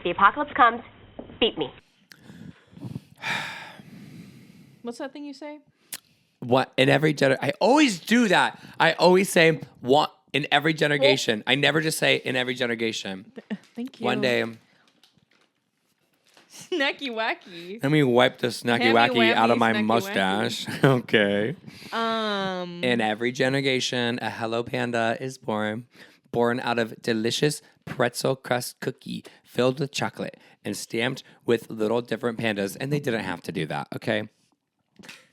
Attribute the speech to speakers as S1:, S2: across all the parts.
S1: the apocalypse comes, beat me.
S2: What's that thing you say?
S3: What in every I always do that. I always say what in every generation. I never just say in every generation.
S2: Thank you.
S3: One day,
S2: Snacky wacky.
S3: let me wipe the snacky
S2: Hammy
S3: wacky
S2: whammy,
S3: out of my
S2: snacky
S3: mustache. Okay.
S2: Um.
S3: In every generation, a Hello Panda is born out of delicious pretzel crust cookie filled with chocolate and stamped with little different pandas. And they didn't have to do that, okay?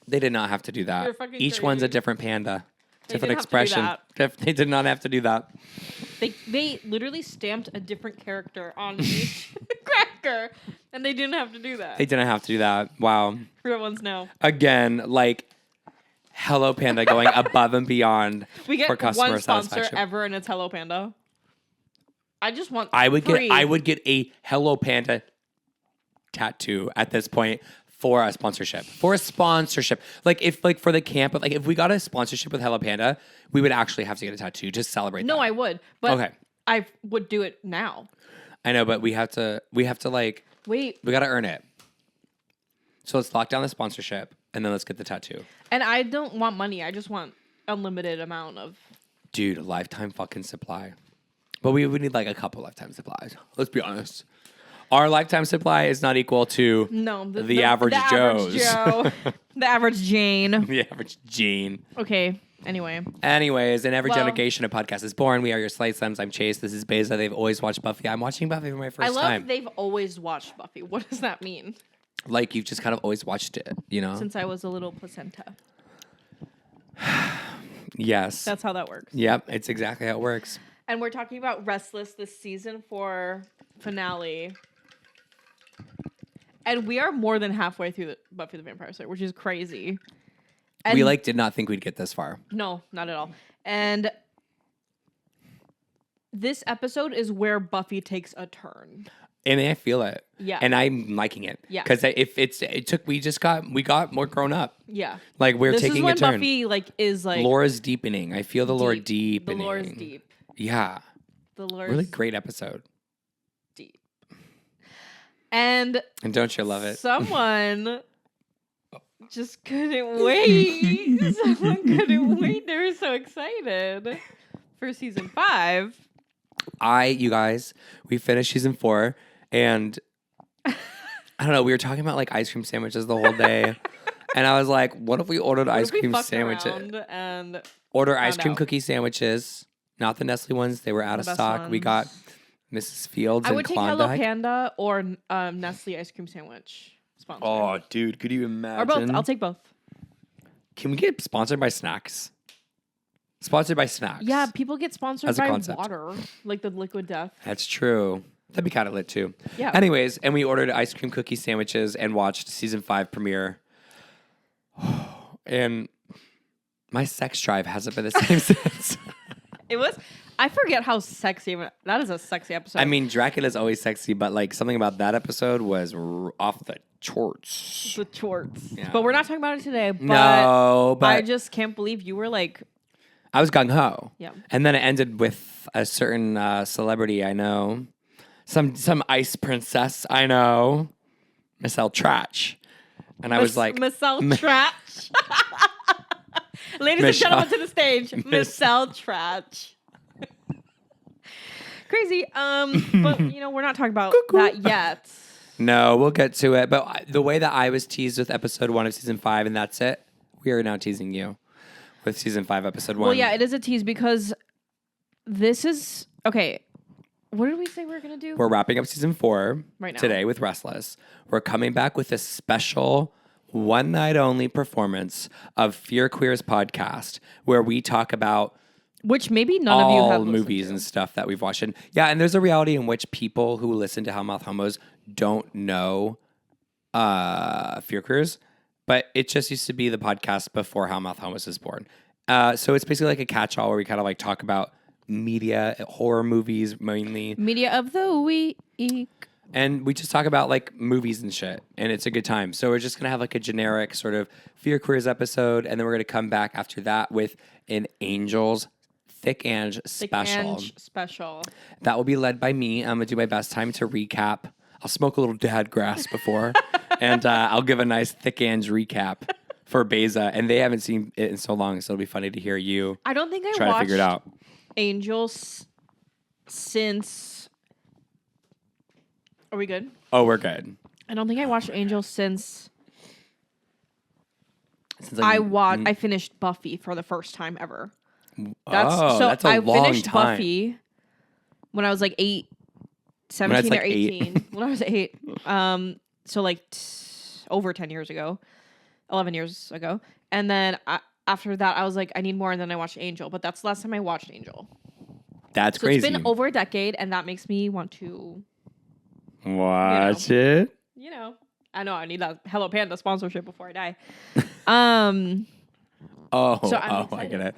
S3: They did not have to do
S2: You're
S3: that.
S2: fucking
S3: Each one's a
S2: crazy.
S3: different panda.
S2: They
S3: Different
S2: did have to do
S3: expression. They did not have to do that.
S2: They literally stamped a different character on each cracker, and they didn't have to do that.
S3: They didn't have to do that. Wow.
S2: Real ones know.
S3: Again, like Hello Panda going above and beyond
S2: We get
S3: for customer
S2: one sponsor
S3: satisfaction.
S2: ever, and it's Hello Panda. I just want.
S3: I would
S2: free.
S3: get a Hello Panda tattoo at this point for a sponsorship. Like if for the camp, like if we got a sponsorship with Hello Panda, we would actually have to get a tattoo to celebrate.
S2: No,
S3: that.
S2: I would, but
S3: Okay.
S2: I would do it now.
S3: I know, but we have to like
S2: Wait,
S3: we got to earn it. So let's lock down the sponsorship and then let's get the tattoo.
S2: and I don't want money. I just want unlimited amount of.
S3: Dude, lifetime fucking supply. But we would need like a couple lifetime supplies. Let's be honest. Our lifetime supply is not equal to the average Joe's.
S2: Joe, the average Jane.
S3: The average Gene.
S2: Okay. Anyway,
S3: Anyways, in every
S2: Well-
S3: generation, a podcast is born. We are your Slate Slimes. I'm Chase. This is Beyza. They've always watched Buffy. I'm watching Buffy for my
S2: I
S3: first
S2: love
S3: time.
S2: they've always watched Buffy. What does that mean?
S3: Like you've just kind of always watched it, you know?
S2: Since I was a little placenta.
S3: Yes.
S2: That's how that works.
S3: Yep. It's exactly how it works.
S2: And we're talking about Restless, this season 4 finale. And we are more than halfway through the Buffy the Vampire Slayer, which is crazy. And
S3: We did not think we'd get this far.
S2: No, not at all. And this episode is where Buffy takes a turn.
S3: And I feel it.
S2: Yeah.
S3: And I'm liking it.
S2: Yeah.
S3: Because we got more grown up.
S2: Yeah.
S3: Like we're
S2: This
S3: taking
S2: is when
S3: a turn.
S2: Buffy is
S3: Lore's deepening. I feel the lore
S2: deep.
S3: deepening.
S2: The lore is deep.
S3: Yeah.
S2: The lore
S3: Really
S2: is
S3: great episode.
S2: deep. And
S3: don't you love it?
S2: someone just couldn't wait. Someone couldn't wait. They were so excited for season 5.
S3: You guys, we finished season 4 and I don't know, we were talking about like ice cream sandwiches the whole day. And I was like, what if we ordered ice cream sandwiches?
S2: And
S3: Order ice
S2: found
S3: cream
S2: out.
S3: cookie sandwiches. Not the Nestle ones. They were out of
S2: best
S3: stock. We
S2: ones.
S3: got Mrs. Fields
S2: I
S3: and
S2: would take Hello
S3: Klondike.
S2: Panda or Nestle ice cream sandwich sponsor.
S3: Oh, dude, could you imagine?
S2: or both. I'll take both.
S3: Can we get sponsored by Snacks? Sponsored by Snacks.
S2: Yeah, people get sponsored
S3: As a
S2: by
S3: concept.
S2: water, like the Liquid Death.
S3: That's true. That'd be kind of lit too.
S2: Yeah.
S3: Anyways, and we ordered ice cream cookie sandwiches and watched season 5 premiere. And my sex drive hasn't been the same since.
S2: It was. I forget how sexy. That is a sexy episode.
S3: I mean, Dracula's always sexy, but like something about that episode was off the charts.
S2: the chorts.
S3: Yeah.
S2: But we're not talking about it today. But
S3: No, but
S2: I just can't believe you were like,
S3: I was gung ho.
S2: Yeah.
S3: And then it ended with a certain celebrity I know, some ice princess I know, Miss L. Trash, and I was like,
S2: Michelle Trash. Ladies and gentlemen, to the stage, Michelle Trash. Crazy. But we're not talking about that yet.
S3: no, we'll get to it. But the way that I was teased with episode 1 of season 5, and that's it. We are now teasing you with season 5, episode 1.
S2: Well, yeah, it is a tease because this is okay. What did we say we were gonna do?
S3: We're wrapping up season 4
S2: Right now.
S3: today with Restless. We're coming back with a special one night only performance of Fear Queer's podcast, where we talk about
S2: Which maybe none of you have
S3: all
S2: listened
S3: movies
S2: to.
S3: and stuff that we've watched. And yeah, and there's a reality in which people who listen to Hellmouth Homos don't know Fear Queers, but it just used to be the podcast before Hellmouth Homos was born. So it's basically like a catch-all where we kind of like talk about media, horror movies mainly.
S2: Media of the week.
S3: And we just talk about like movies and shit, and it's a good time. So we're just gonna have like a generic sort of Fear Queers episode, and then we're gonna come back after that with an Angels Thick Ange special.
S2: Special.
S3: That will be led by me. I'm gonna do my best time to recap I'll smoke a little dad grass before, and I'll give a nice thick Ange recap for Beyza. And they haven't seen it in so long, so it'll be funny to hear you.
S2: I don't think I
S3: try to figure it out.
S2: Angels since. Are we good?
S3: Oh, we're good.
S2: I don't think I watched Angels since
S3: like,
S2: I finished Buffy for the first time ever.
S3: That's a
S2: I
S3: long
S2: finished
S3: time.
S2: Buffy when I was like 17 or 18.
S3: 8.
S2: When I was 8. So like over 10 years ago. 11 years ago. And then after that, I was like, I need more. And then I watched Angel. But that's the last time I watched Angel.
S3: That's
S2: so
S3: crazy.
S2: It's been over a decade. And that makes me want to
S3: watch it.
S2: You know. I know. I need that Hello Panda sponsorship before I die.
S3: I
S2: excited.
S3: get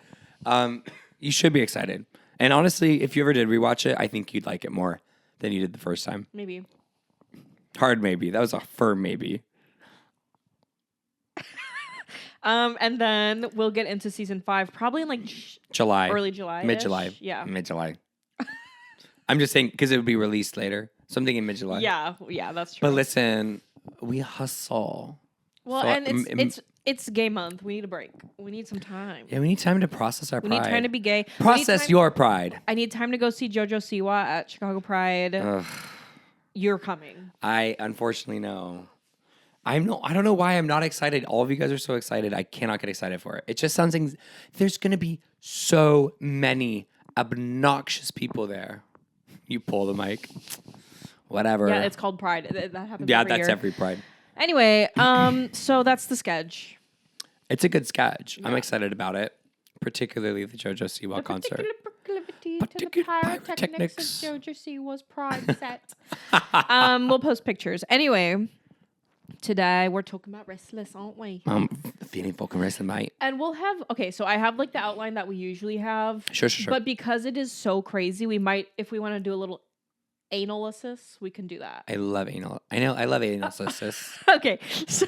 S3: it. You should be excited. And honestly, if you ever did rewatch it, I think you'd like it more than you did the first time.
S2: Maybe.
S3: Hard maybe. That was a firm maybe.
S2: And then we'll get into season 5 probably in like
S3: July.
S2: Early July.
S3: Mid-July.
S2: Yeah.
S3: Mid-July. I'm just saying because it would be released later. So I'm thinking mid-July.
S2: Yeah, that's true.
S3: But listen, we hustle.
S2: Well,
S3: so,
S2: and it's gay month. We need a break. We need some time.
S3: Yeah, we need time to process our pride.
S2: We need time to be gay.
S3: Process your pride.
S2: I need time to go see JoJo Siwa at Chicago Pride.
S3: Ugh.
S2: You're coming.
S3: I unfortunately know. I don't know why I'm not excited. All of you guys are so excited. I cannot get excited for it. It just sounds like there's going to be so many obnoxious people there. You pull the mic. Whatever.
S2: Yeah, it's called Pride. That happens
S3: Yeah,
S2: every
S3: that's
S2: year.
S3: every Pride.
S2: Anyway, so that's the sketch.
S3: It's a good sketch.
S2: Yeah.
S3: I'm excited about it, particularly the JoJo Siwa concert.
S2: Proclivity to the
S3: Particular
S2: pyrotechnics
S3: pyrotechnics.
S2: of JoJo Siwa's Pride set. We'll post pictures. Anyway, today we're talking about Restless, aren't we?
S3: I'm feeling fucking restless, mate.
S2: And we'll have, so I have like the outline that we usually have.
S3: Sure.
S2: But because it is so crazy, we might, if we want to do a little analysis, we can do that.
S3: I love anal. I love anal sis.
S2: Okay. So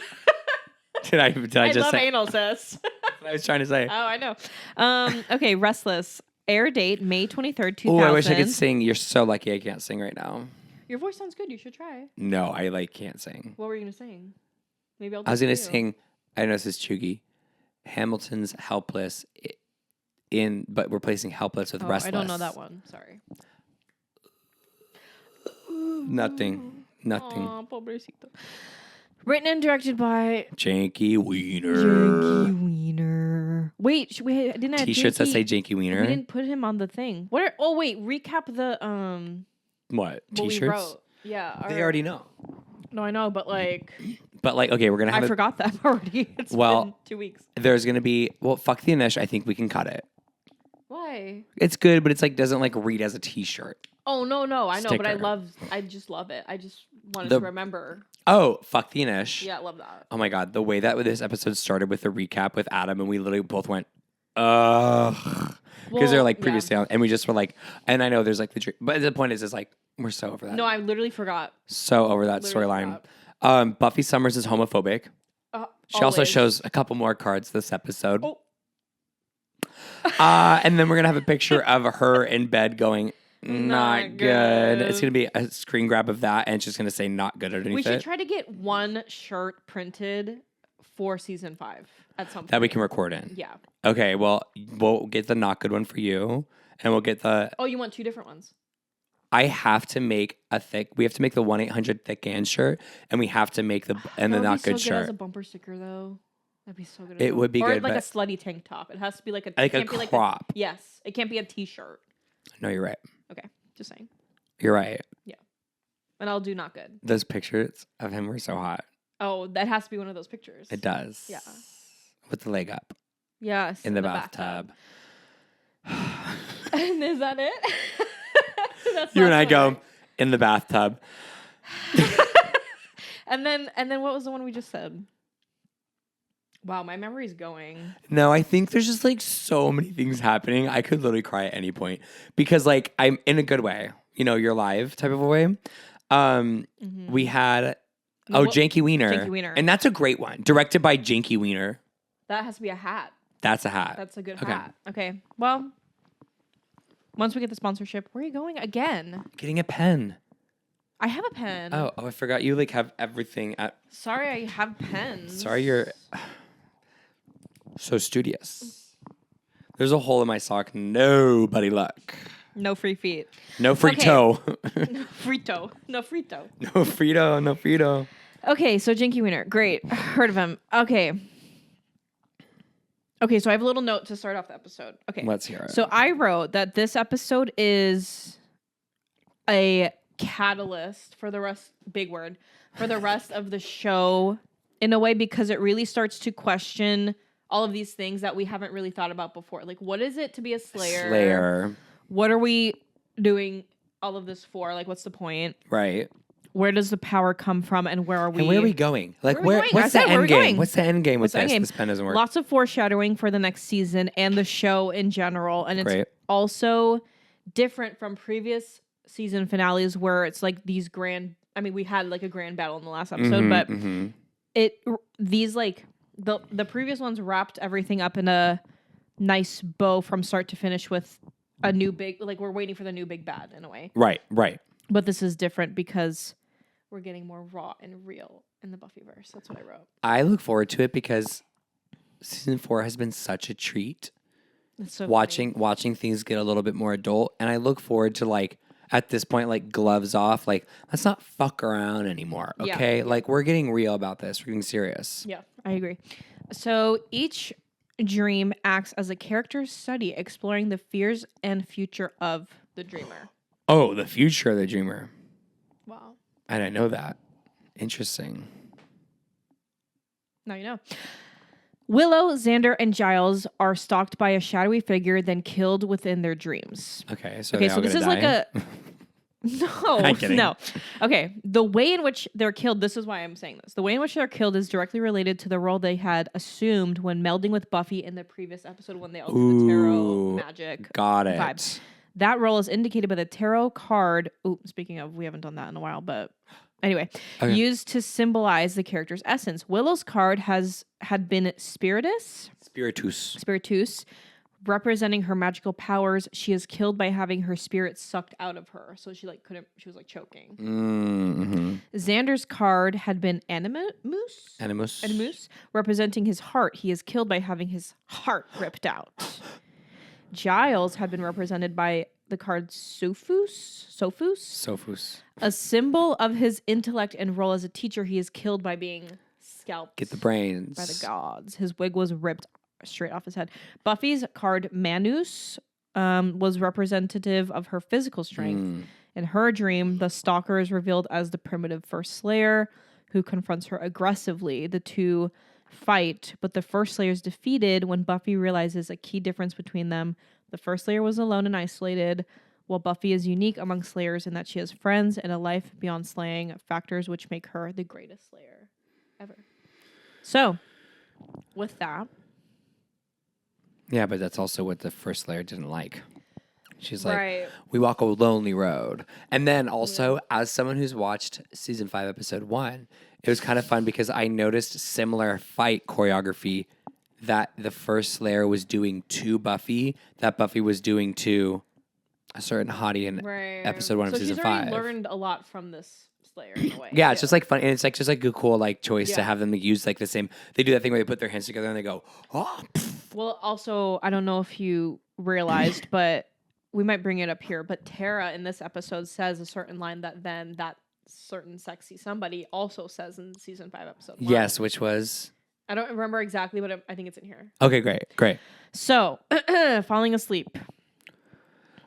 S3: Did I just
S2: love
S3: say?
S2: anal, sis.
S3: I was trying to say.
S2: Oh, I know. Okay, Restless. Air date, May 23rd, 2000.
S3: Oh, I wish I could sing. You're so lucky I can't sing right now.
S2: Your voice sounds good. You should try.
S3: No, I can't sing.
S2: What were you going to sing? Maybe I'll do
S3: I was going
S2: it
S3: to
S2: for you.
S3: sing, I know this is Chugi, Hamilton's Helpless, but replacing Helpless with Restless.
S2: I don't know that one. Sorry.
S3: Nothing.
S2: Aw, pobrecito. Written and directed by
S3: Janky Wiener.
S2: Janky Wiener. Wait, we didn't have
S3: T-shirts that say Janky
S2: We
S3: Wiener.
S2: didn't put him on the thing. Recap the
S3: What?
S2: what we
S3: T-shirts?
S2: wrote. Yeah.
S3: They already know.
S2: No, I know, but like
S3: But okay, we're going to have
S2: I forgot that already. It's been 2 weeks.
S3: there's going to be, fuck the Anish. I think we can cut it.
S2: Why?
S3: It's good, but it's doesn't read as a T-shirt.
S2: Oh, no, I know, but
S3: Sticker.
S2: I just love it. I just wanted
S3: The-
S2: to remember.
S3: Oh, fuck the Anish.
S2: Yeah, I love that.
S3: Oh my God, the way that this episode started with the recap with Adam, and we literally both went, ugh. Because they're previously on, and we just were like, and I know there's the dream, but the point is like, we're so over that.
S2: No, I literally forgot.
S3: So over that
S2: Literally
S3: storyline. Buffy Summers is homophobic. She also
S2: Always.
S3: shows a couple more cards this episode.
S2: Oh.
S3: And then we're going to have a picture of her in bed going, not good.
S2: good.
S3: It's going to be a screen grab of that, and it's just going to say not good underneath
S2: We should
S3: it.
S2: try to get one shirt printed for season 5 at some point.
S3: That we can record in.
S2: Yeah.
S3: Okay, well, we'll get the not good one for you, and we'll get the...
S2: Oh, you want 2 different ones?
S3: I have to make we have to make the 1-800 Thick Ann shirt, and we have to make the not good
S2: That would be so good
S3: shirt.
S2: as a bumper sticker, though. That'd be so good.
S3: It would be
S2: or
S3: good,
S2: like a
S3: but-
S2: slutty tank top. It has to be like a
S3: Like a
S2: it can't be
S3: crop.
S2: yes, it can't be a t-shirt.
S3: No, you're right.
S2: Okay, just saying.
S3: You're right.
S2: And I'll do not good.
S3: Those pictures of him were so hot.
S2: Oh, that has to be one of those pictures.
S3: It does.
S2: Yeah.
S3: With the leg up
S2: Yes.
S3: in the bathtub.
S2: And is that it? That's
S3: You and
S2: not
S3: I go
S2: funny.
S3: in the bathtub.
S2: And then what was the one we just said? Wow, my memory's going.
S3: No, I think there's just so many things happening. I could literally cry at any point because I'm in a good way, you're live type of a way. We had Janky Wiener.
S2: Janky Wiener.
S3: And that's a great one. Directed by Janky Wiener.
S2: That has to be a hat.
S3: That's a hat.
S2: That's a good
S3: Okay.
S2: hat. Okay. Well, once we get the sponsorship, where are you going again?
S3: Getting a pen.
S2: I have a pen.
S3: Oh, I forgot you like have everything at.
S2: Sorry, I have pens.
S3: Sorry, you're so studious. There's a hole in my sock. Nobody look.
S2: No free feet.
S3: No free
S2: Okay.
S3: toe.
S2: No frito. No frito.
S3: No Frito. No Frito.
S2: Okay, so Jinky Wiener. Great. Heard of him. Okay. Okay, so I have a little note to start off the episode. Okay.
S3: Let's hear it.
S2: So I wrote that this episode is a catalyst for the rest, big word, for the rest of the show in a way, because it really starts to question all of these things that we haven't really thought about before. Like, what is it to be a Slayer? What are we doing all of this for? Like, what's the point?
S3: Right.
S2: Where does the power come from, and where are we?
S3: And where are we going? Like,
S2: Where are we going?
S3: what's
S2: I
S3: the
S2: said, where are
S3: end
S2: we
S3: game?
S2: going?
S3: What's the end game with
S2: What's the end game?
S3: This pen doesn't work.
S2: Lots of foreshadowing for the next season and the show in general. And it's
S3: Great.
S2: also different from previous season finales where it's like these grand, I mean, we had like a grand battle in the last episode, but these like the previous ones wrapped everything up in a nice bow from start to finish with a new big, like we're waiting for the new big bad in a way.
S3: Right.
S2: But this is different because we're getting more raw and real in the Buffyverse. That's what I wrote.
S3: I look forward to it because season 4 has been such a treat.
S2: It's so
S3: watching things get a little bit more adult, and I look forward to like at this point, like gloves off, like let's not fuck around anymore. Okay, like we're getting real about this. We're getting serious.
S2: Yeah, I agree. So each dream acts as a character's study, exploring the fears and future of the dreamer.
S3: Oh, the future of the dreamer.
S2: Wow.
S3: I didn't know that. Interesting.
S2: Now you know. Willow, Xander, and Giles are stalked by a shadowy figure, then killed within their dreams.
S3: Okay, so
S2: Okay, so this is like a no,
S3: I'm kidding.
S2: no. Okay, the way in which they're killed. This is why I'm saying this. The way in which they're killed is directly related to the role they had assumed when melding with Buffy in the previous episode when they all did the tarot magic.
S3: Got it.
S2: Vibe. That role is indicated by the tarot card. Oh, speaking of, we haven't done that in a while, but anyway, used to symbolize the character's essence. Willow's card had been Spiritus, representing her magical powers. She is killed by having her spirit sucked out of her, so she was like choking. Xander's card had been Animus, representing his heart. He is killed by having his heart ripped out. Giles had been represented by the card Sophus, a symbol of his intellect and role as a teacher. He is killed by being scalped.
S3: Get the brains
S2: by the gods. His wig was ripped straight off his head. Buffy's card Manus was representative of her physical strength. In her dream, the stalker is revealed as the primitive first Slayer who confronts her aggressively. The two fight, but the first Slayer is defeated when Buffy realizes a key difference between them. The first Slayer was alone and isolated, while Buffy is unique among Slayers in that she has friends and a life beyond slaying, factors which make her the greatest Slayer ever. So, with that.
S3: Yeah, but that's also what the first Slayer didn't like. She's like, we walk a lonely road. And then also, as someone who's watched season 5, episode 1, it was kind of fun because I noticed similar fight choreography that the first Slayer was doing to Buffy, that Buffy was doing to a certain hottie in episode 1 of season 5. So
S2: she's already learned a lot from this Slayer in a way.
S3: Yeah, it's just like fun. And it's like just like a cool like choice to have them use like the same. They do that thing where they put their hands together and they go, oh.
S2: Well, also, I don't know if you realized, but we might bring it up here, but Tara in this episode says a certain line that then that certain sexy somebody also says in season 5, episode 1.
S3: Yes, which was?
S2: I don't remember exactly, but I think it's in here.
S3: Okay, great.
S2: So, falling asleep.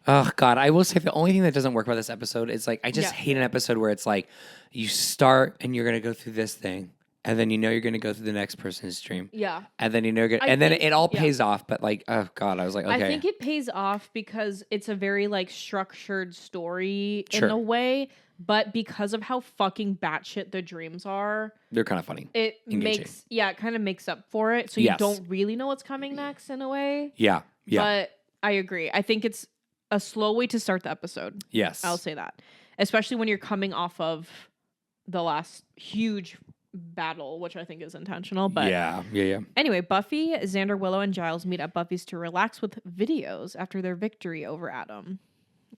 S3: Oh, God. I will say the only thing that doesn't work about this episode is like, I just hate an episode where it's like, you start and you're going to go through this thing. And then you know you're going to go through the next person's dream. Yeah. And then you know you're going to... And then it all pays off. But like, oh, God, I was like, okay.
S2: I think it pays off because it's a very like structured story in a way. But because of how fucking batshit the dreams are... They're kind of funny. It kind of makes up for it. So you don't really know what's coming next in a way. Yeah. But I agree. I think it's a slow way to start the episode. Yes. I'll say that. Especially when you're coming off of the last huge battle, which I think is intentional. But yeah. Anyway, Buffy, Xander, Willow, and Giles meet at Buffy's to relax with videos after their victory over Adam.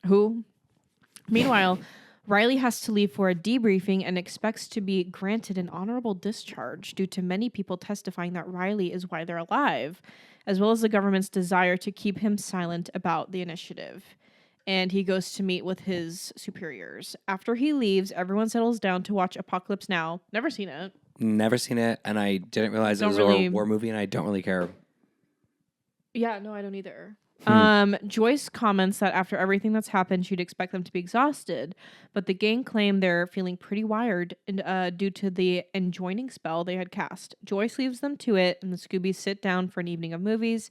S2: Who, meanwhile, Riley has to leave for a debriefing and expects to be granted an honorable discharge due to many people testifying that Riley is why they're alive, as well as the government's desire to keep him silent about the initiative. And he goes to meet with his superiors. After he leaves, everyone settles down to watch Apocalypse Now. Never seen it.
S3: Never seen it, and I didn't realize it was a war movie, and I don't really care.
S2: Yeah, no, I don't either. Joyce comments that after everything that's happened, she'd expect them to be exhausted, but the gang claim they're feeling pretty wired due to the enjoining spell they had cast. Joyce leaves them to it, and the Scoobies sit down for an evening of movies,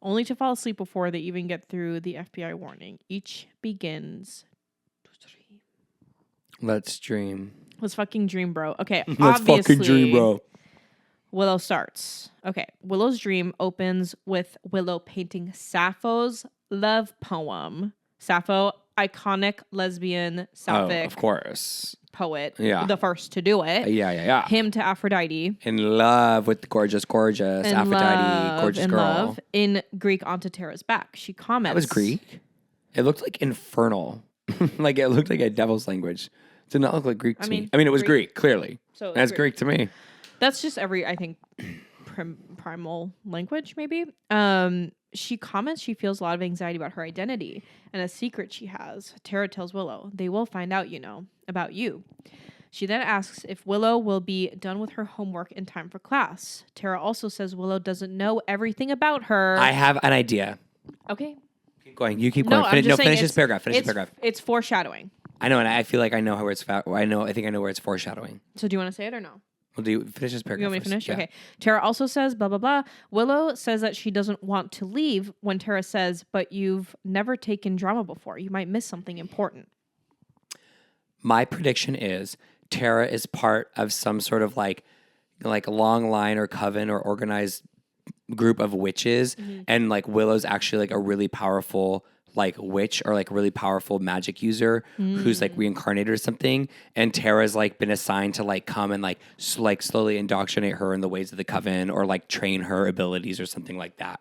S2: only to fall asleep before they even get through the FBI warning. Each begins to dream.
S3: Let's dream.
S2: Let's fucking dream, bro. Okay,
S3: Let's fucking dream, bro.
S2: Willow starts. Okay, Willow's dream opens with Willow painting Sappho's love poem. Sappho, iconic lesbian sapphic
S3: of course.
S2: Poet.
S3: Yeah.
S2: The first to do it.
S3: Yeah.
S2: Hymn to Aphrodite.
S3: In love with the gorgeous Aphrodite, gorgeous girl.
S2: Love. In Greek onto Tara's back. She comments.
S3: That was Greek? It looked like infernal. Like it looked like a devil's language. It did not look like Greek to me. I mean, it was Greek clearly.
S2: So
S3: that's Greek to me.
S2: That's just I think, primal language, maybe. She comments she feels a lot of anxiety about her identity and a secret she has. Tara tells Willow, they will find out, about you. She then asks if Willow will be done with her homework in time for class. Tara also says Willow doesn't know everything about her.
S3: I have an idea.
S2: Okay.
S3: Keep going. You keep going. Finish this paragraph. Finish this paragraph.
S2: It's foreshadowing.
S3: I know, and I feel like I know where it's. I think I know where it's foreshadowing.
S2: So do you want to say it or no?
S3: Well, do you finish this paragraph?
S2: You want me to finish?
S3: Yeah.
S2: Okay. Tara also says, blah, blah, blah. Willow says that she doesn't want to leave when Tara says, but you've never taken drama before. You might miss something important.
S3: My prediction is Tara is part of some sort of like long line or coven or organized group of witches. Mm-hmm. And like Willow's actually like a really powerful like witch or like really powerful magic user who's like reincarnated or something, and Tara's like been assigned to like come and like slowly indoctrinate her in the ways of the coven or like train her abilities or something like that.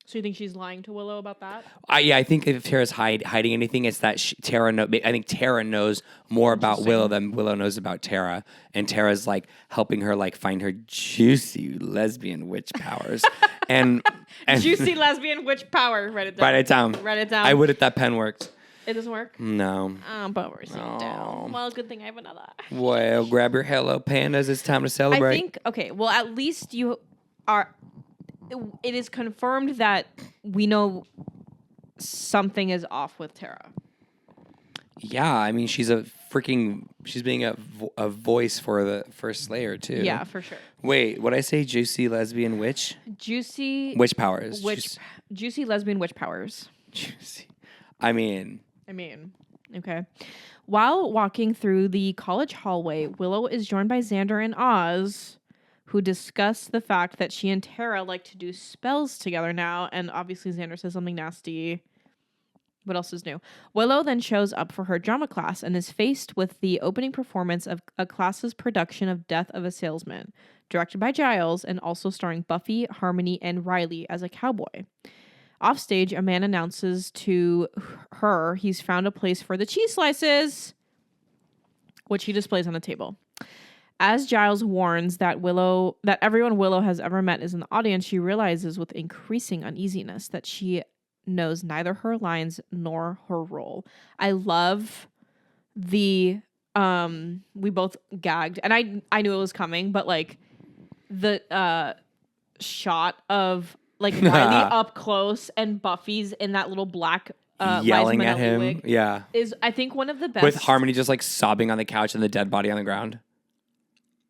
S2: So you think she's lying to Willow about that?
S3: I think if Tara's hiding anything, it's that I think Tara knows more about Willow than Willow knows about Tara, and Tara's like helping her like find her juicy lesbian witch powers. and
S2: juicy lesbian witch power. Write it down.
S3: Write it down. I would if that pen worked.
S2: It doesn't work?
S3: No.
S2: But we're sitting down. Well, good thing I have another.
S3: Well, grab your Hello Pandas. It's time to celebrate.
S2: I think, okay, well, at least you are... It is confirmed that we know something is off with Tara.
S3: Yeah, I mean, she's being a voice for the first Slayer, too.
S2: Yeah, for sure.
S3: Wait, what I say? Juicy lesbian witch?
S2: Juicy...
S3: Witch powers.
S2: Juicy lesbian witch powers.
S3: Juicy. I mean,
S2: okay. While walking through the college hallway, Willow is joined by Xander and Oz, who discuss the fact that she and Tara like to do spells together now, and obviously Xander says something nasty. What else is new? Willow then shows up for her drama class and is faced with the opening performance of a class's production of Death of a Salesman, directed by Giles and also starring Buffy, Harmony, and Riley as a cowboy. Offstage, a man announces to her he's found a place for the cheese slices, which he displays on a table. As Giles warns that everyone Willow has ever met is in the audience, she realizes with increasing uneasiness that she knows neither her lines nor her role. I love the we both gagged, and I knew it was coming, but like the shot of like Riley up close and Buffy's in that little black
S3: yelling at him
S2: wig is I think one of the best,
S3: with Harmony just like sobbing on the couch and the dead body on the ground.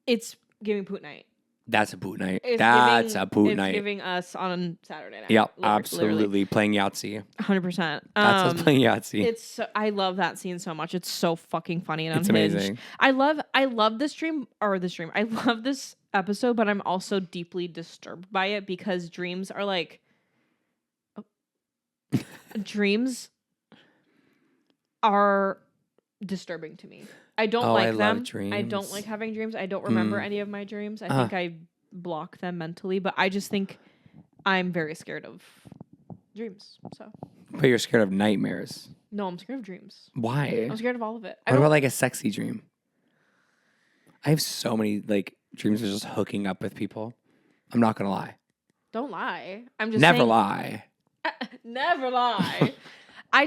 S2: It's giving Poot Night.
S3: That's a Poot Night.
S2: It's
S3: Giving
S2: us on Saturday night.
S3: Yep, absolutely. Playing Yahtzee.
S2: 100%.
S3: That's us playing Yahtzee.
S2: I love that scene so much. It's so fucking funny and
S3: it's
S2: unhinged.
S3: Amazing.
S2: I love this dream. I love this episode, but I'm also deeply disturbed by it because dreams are like... dreams are disturbing to me. I don't like them.
S3: Love dreams.
S2: I don't like having dreams. I don't remember any of my dreams. I think I block them mentally, but I just think I'm very scared of dreams. So
S3: But you're scared of nightmares.
S2: No, I'm scared of dreams.
S3: Why?
S2: I'm scared of all of it.
S3: What about like a sexy dream? I have so many like dreams of just hooking up with people. I'm not gonna lie.
S2: Don't lie. I'm just
S3: Never
S2: saying,
S3: lie.
S2: Never lie. I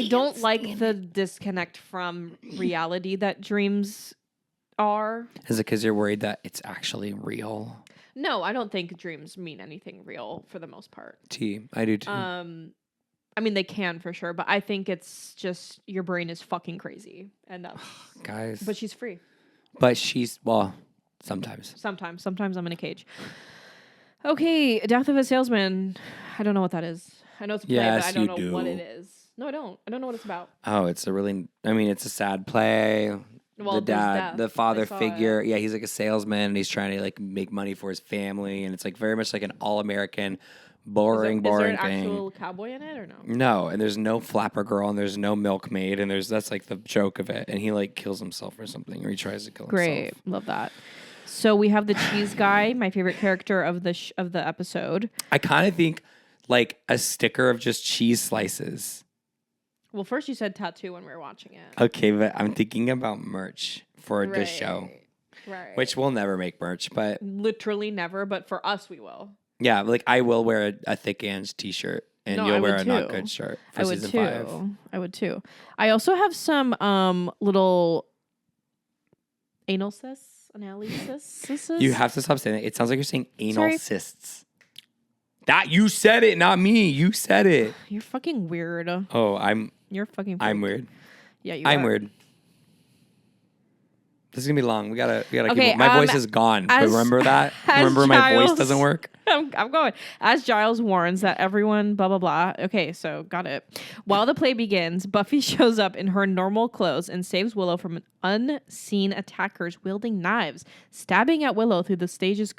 S2: don't like the disconnect from reality that dreams are.
S3: Is it because you're worried that it's actually real?
S2: No, I don't think dreams mean anything real for the most part.
S3: I do too.
S2: I mean, they can for sure, but I think it's just your brain is fucking crazy. And
S3: guys.
S2: But she's free.
S3: But she's, well, sometimes.
S2: Sometimes I'm in a cage. Okay, Death of a Salesman. I don't know what that is. I know it's a play, but I don't know what it is. No, I don't. I don't know what it's about.
S3: Oh, it's a sad play.
S2: Well,
S3: the father figure. Yeah, he's like a salesman and he's trying to like make money for his family. And it's like very much like an all-American, boring
S2: Is there an
S3: thing.
S2: actual cowboy in it or no?
S3: No, and there's no flapper girl and there's no milkmaid and that's like the joke of it. And he like kills himself or something, or he tries to kill himself.
S2: Great, love that. So we have the cheese guy, my favorite character of the episode.
S3: I kind of think like a sticker of just cheese slices.
S2: Well, first you said tattoo when we were watching it.
S3: Okay, but I'm thinking about merch for this show.
S2: Right.
S3: Which we'll never make merch, but
S2: literally never, but for us we will.
S3: Yeah, like I will wear a thick Ange t-shirt and you'll wear a not good shirt for season 5.
S2: I would too. I also have some little anal cysts.
S3: You have to stop saying that. It sounds like you're saying anal cysts. That you said it, not me. You said it.
S2: You're fucking weird.
S3: Oh,
S2: You're fucking.
S3: I'm weird.
S2: Yeah,
S3: I'm weird. This is gonna be long. We gotta keep. My voice is gone. But remember that? Remember my voice doesn't work?
S2: I'm going. As Giles warns that everyone blah blah blah. Okay, so got it. While the play begins, Buffy shows up in her normal clothes and saves Willow from unseen attackers wielding knives, stabbing at Willow through the stage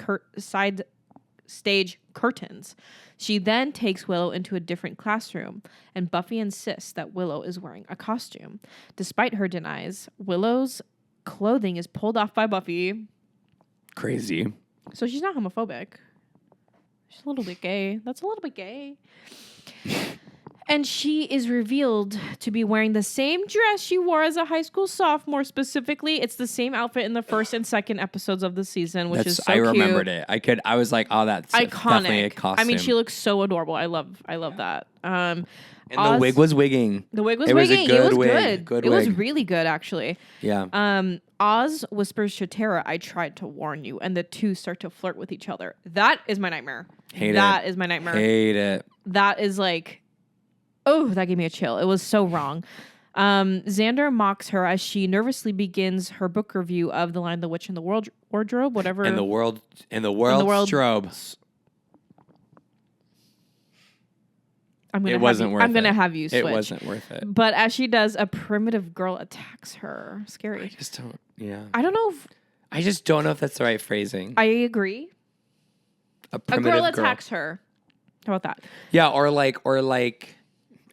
S2: curtains. She then takes Willow into a different classroom, and Buffy insists that Willow is wearing a costume. Despite her denies, Willow's clothing is pulled off by Buffy.
S3: Crazy.
S2: So she's not homophobic. She's a little bit gay. That's a little bit gay. And she is revealed to be wearing the same dress she wore as a high school sophomore. Specifically, it's the same outfit in the first and second episodes of the season, which is so cute.
S3: I remembered it. I was like, oh, that's
S2: iconic.
S3: Definitely a costume.
S2: I mean, she looks so adorable. I love that.
S3: And the wig was wigging.
S2: The wig was wigging.
S3: It was a good
S2: wig.
S3: wig. Good
S2: it
S3: wig.
S2: was really good, actually.
S3: Yeah.
S2: Oz whispers to Tara, "I tried to warn you," and the two start to flirt with each other. That is my nightmare. That is my nightmare.
S3: Hate it.
S2: That is like, oh, that gave me a chill. It was so wrong. Xander mocks her as she nervously begins her book review of The Lion, the Witch, and the Wardrobe, whatever.
S3: In the world strobe. I'm gonna have you switch.
S2: It
S3: wasn't worth it.
S2: But as she does, a primitive girl attacks her. Scary.
S3: I just don't. Yeah.
S2: I don't know.
S3: I just don't know if that's the right phrasing.
S2: I agree.
S3: A primitive
S2: girl attacks her. How about that?
S3: Yeah, or like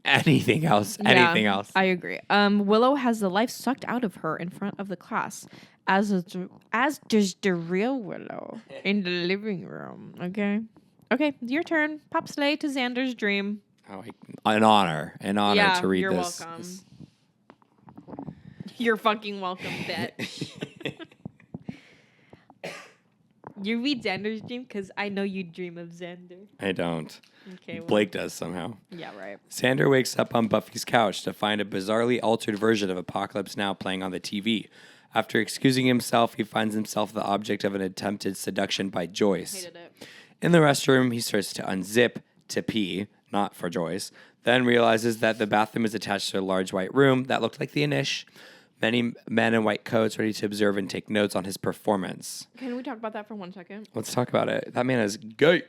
S3: anything else.
S2: Yeah,
S3: anything else.
S2: I agree. Willow has the life sucked out of her in front of the class, as does the real Willow in the living room. Okay, your turn. Pop Slay to Xander's dream.
S3: Oh, an honor to read
S2: you're
S3: this.
S2: Welcome. You're fucking welcome, bitch. You read Xander's dream because I know you dream of Xander.
S3: I don't.
S2: Okay, well.
S3: Blake does somehow.
S2: Yeah, right.
S3: Xander wakes up on Buffy's couch to find a bizarrely altered version of Apocalypse Now playing on the TV. After excusing himself, he finds himself the object of an attempted seduction by Joyce.
S2: Hated it.
S3: In the restroom, he starts to unzip to pee, not for Joyce, then realizes that the bathroom is attached to a large white room that looked like the Anish. Many men in white coats ready to observe and take notes on his performance.
S2: Can we talk about that for 1 second?
S3: Let's talk about it. That man is gay.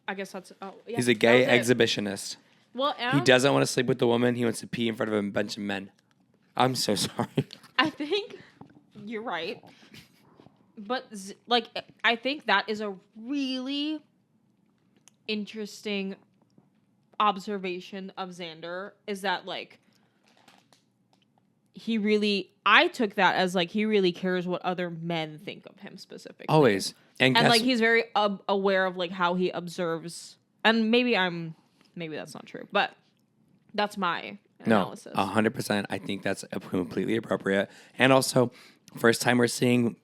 S2: I guess that's... Oh, yeah.
S3: He's a gay exhibitionist.
S2: Well,
S3: he doesn't want to sleep with the woman. He wants to pee in front of a bunch of men. I'm so sorry.
S2: I think you're right. But, I think that is a really interesting observation of Xander, is that, he really I took that as like he really cares what other men think of him specifically.
S3: Always. And
S2: like he's very aware of like how he observes. And maybe that's not true, but that's my analysis.
S3: 100%. I think that's completely appropriate. And also, first time we're seeing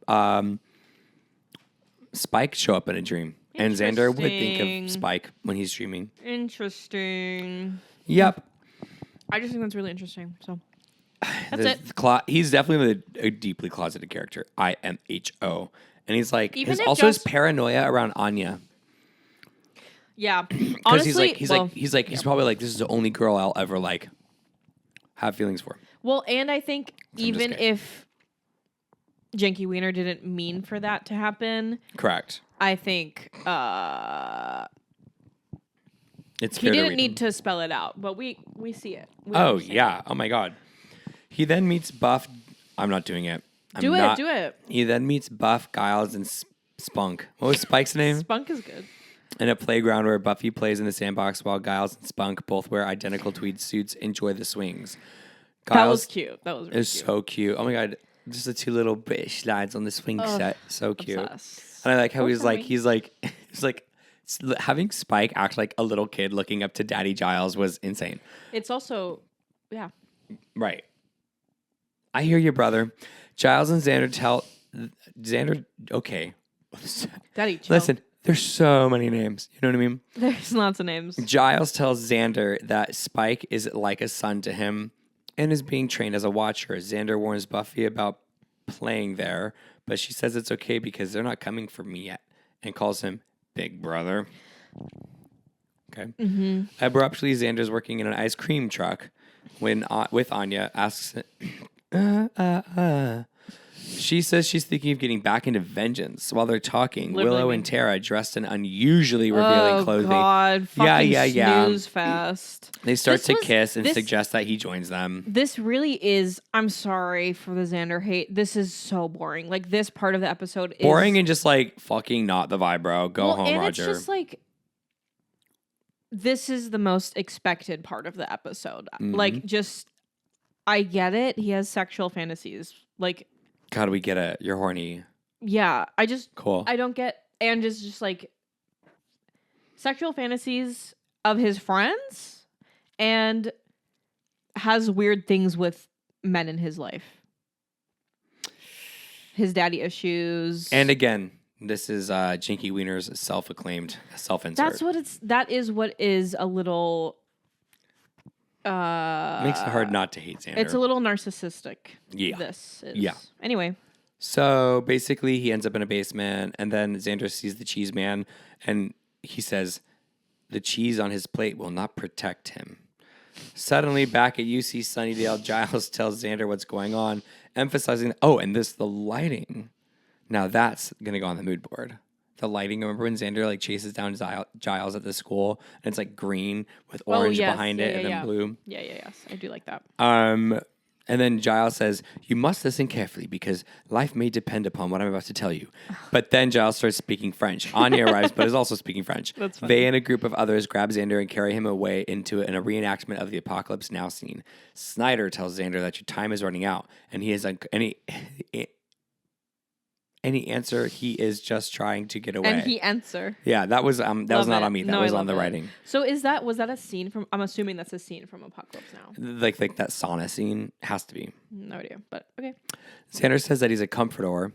S3: Spike show up in a dream. And Xander would think of Spike when he's dreaming.
S2: Interesting.
S3: Yep.
S2: I just think that's really interesting. So that's it.
S3: He's definitely a deeply closeted character. IMHO. And he's like, his paranoia around Anya.
S2: Yeah.
S3: Because
S2: Honestly,
S3: he's probably like, this is the only girl I'll ever like have feelings for.
S2: Well, and I think even if Janky Wiener didn't mean for that to happen.
S3: Correct.
S2: I think
S3: he
S2: didn't need to spell it out, but we see it.
S3: Yeah. Oh my God. He then meets Buff. I'm not doing it.
S2: Do it.
S3: He then meets Buff, Giles, and Spunk. What was Spike's name?
S2: Spunk is good.
S3: In a playground where Buffy plays in the sandbox while Giles and Spunk, both wear identical tweed suits, enjoy the swings.
S2: That was cute. That was really cute.
S3: So cute. Oh my God. Just the two little British lads on the swing set. So cute.
S2: Obsessed.
S3: And I like how he's like having Spike act like a little kid looking up to Daddy Giles was insane.
S2: It's also, yeah.
S3: Right. I hear you, brother. Giles and Xander, okay.
S2: Daddy, chill.
S3: Listen, there's so many names. You know what I mean?
S2: There's lots of names.
S3: Giles tells Xander that Spike is like a son to him and is being trained as a watcher. Xander warns Buffy about playing there, but she says it's okay because they're not coming for me yet and calls him Big Brother. Okay. Mm-hmm. Abruptly, Xander's working in an ice cream truck when with Anya asks... She says she's thinking of getting back into vengeance. While they're talking, Willow and Tara, dressed in unusually revealing clothing.
S2: Oh, God. Fucking snooze fast.
S3: They start to kiss and suggest that he joins them.
S2: This really is... I'm sorry for the Xander hate. This is so boring. Like, this part of the episode is...
S3: Boring and just, like, fucking not the vibe, bro. Go home,
S2: and
S3: Roger.
S2: It's just, like... This is the most expected part of the episode. Mm-hmm. Like, just... I get it. He has sexual fantasies. Like...
S3: God, we get it. You're horny.
S2: Yeah, I just...
S3: Cool.
S2: I don't get... And just like... Sexual fantasies of his friends and has weird things with men in his life. His daddy issues.
S3: And again, this is Jinky Wiener's self-acclaimed self-insert.
S2: That is what is a little...
S3: makes it hard not to hate Xander.
S2: It's a little narcissistic.
S3: Yeah.
S2: This is.
S3: Yeah.
S2: Anyway.
S3: So basically he ends up in a basement and then Xander sees the cheese man and he says the cheese on his plate will not protect him. Suddenly back at UC Sunnydale, Giles tells Xander what's going on, emphasizing, the lighting. Now that's going to go on the mood board. The lighting, remember when Xander like chases down Giles at the school and it's like green with orange behind it and then blue?
S2: Yes. I do like that.
S3: And then Giles says, you must listen carefully because life may depend upon what I'm about to tell you. But then Giles starts speaking French. Anya arrives, but is also speaking French.
S2: That's funny.
S3: They and a group of others grab Xander and carry him away into a reenactment of the Apocalypse Now scene. Snyder tells Xander that your time is running out and he is any answer, he is just trying to get away.
S2: And he answer.
S3: Yeah, that was not on me. That was on the writing.
S2: So was that a scene from? I'm assuming that's a scene from Apocalypse Now.
S3: Like that sauna scene has to be.
S2: No idea, but okay.
S3: Xander says that he's a comfortador,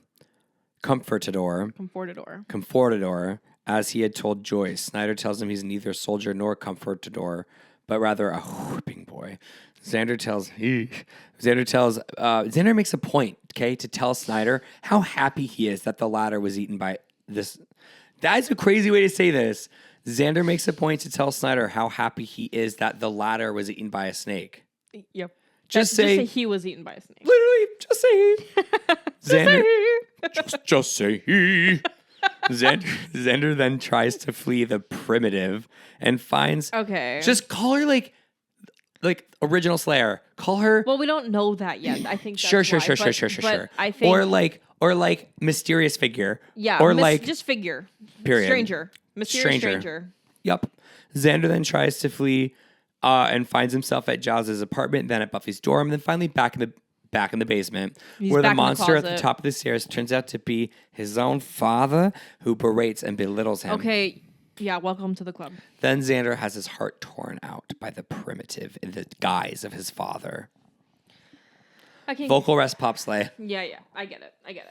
S3: as he had told Joyce. Snyder tells him he's neither soldier nor comfortador, but rather a whipping boy. Xander makes a point, okay, to tell Snyder how happy he is that the latter was eaten by this. That's a crazy way to say this. Xander makes a point to tell Snyder how happy he is that the latter was eaten by a snake.
S2: Yep.
S3: Just say
S2: he was eaten by a snake.
S3: Literally, just say he. Xander, just say he. Xander then tries to flee the primitive and finds.
S2: Okay.
S3: Just call her like original Slayer. Call her.
S2: Well, we don't know that yet. I think.
S3: Sure.
S2: But I think,
S3: or like mysterious figure.
S2: Yeah.
S3: Or
S2: just figure.
S3: Period.
S2: Stranger. Mysterious stranger.
S3: Yep. Xander then tries to flee, and finds himself at Giles' apartment, then at Buffy's dorm, and then finally back in the back in the basement,
S2: He's
S3: where the
S2: back in the
S3: monster at the
S2: closet.
S3: top of the stairs turns out to be his own father, who berates and belittles him.
S2: Okay. Yeah, welcome to the club.
S3: Then Xander has his heart torn out by the primitive in the guise of his father.
S2: Okay.
S3: Vocal rest pop slay.
S2: Yeah. I get it.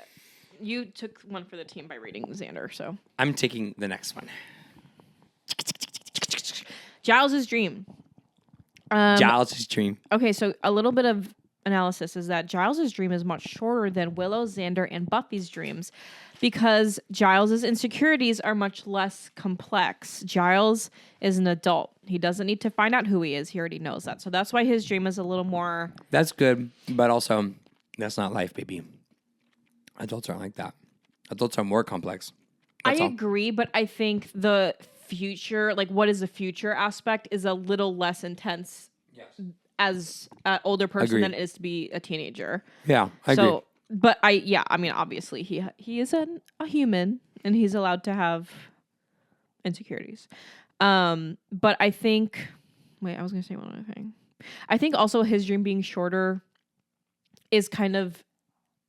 S2: You took one for the team by reading Xander, so.
S3: I'm taking the next one.
S2: Giles' dream.
S3: Giles' dream.
S2: Okay, so a little bit of analysis is that Giles' dream is much shorter than Willow, Xander, and Buffy's dreams because Giles' insecurities are much less complex. Giles is an adult. He doesn't need to find out who he is. He already knows that. So that's why his dream is a little more...
S3: That's good, but also, that's not life, baby. Adults aren't like that. Adults are more complex.
S2: I agree, but I think the future, like what is the future aspect, is a little less intense as an older person than it is to be a teenager.
S3: Yeah, I agree.
S2: But I mean, obviously he is a human and he's allowed to have insecurities. But I think, I was going to say one other thing. I think also his dream being shorter is kind of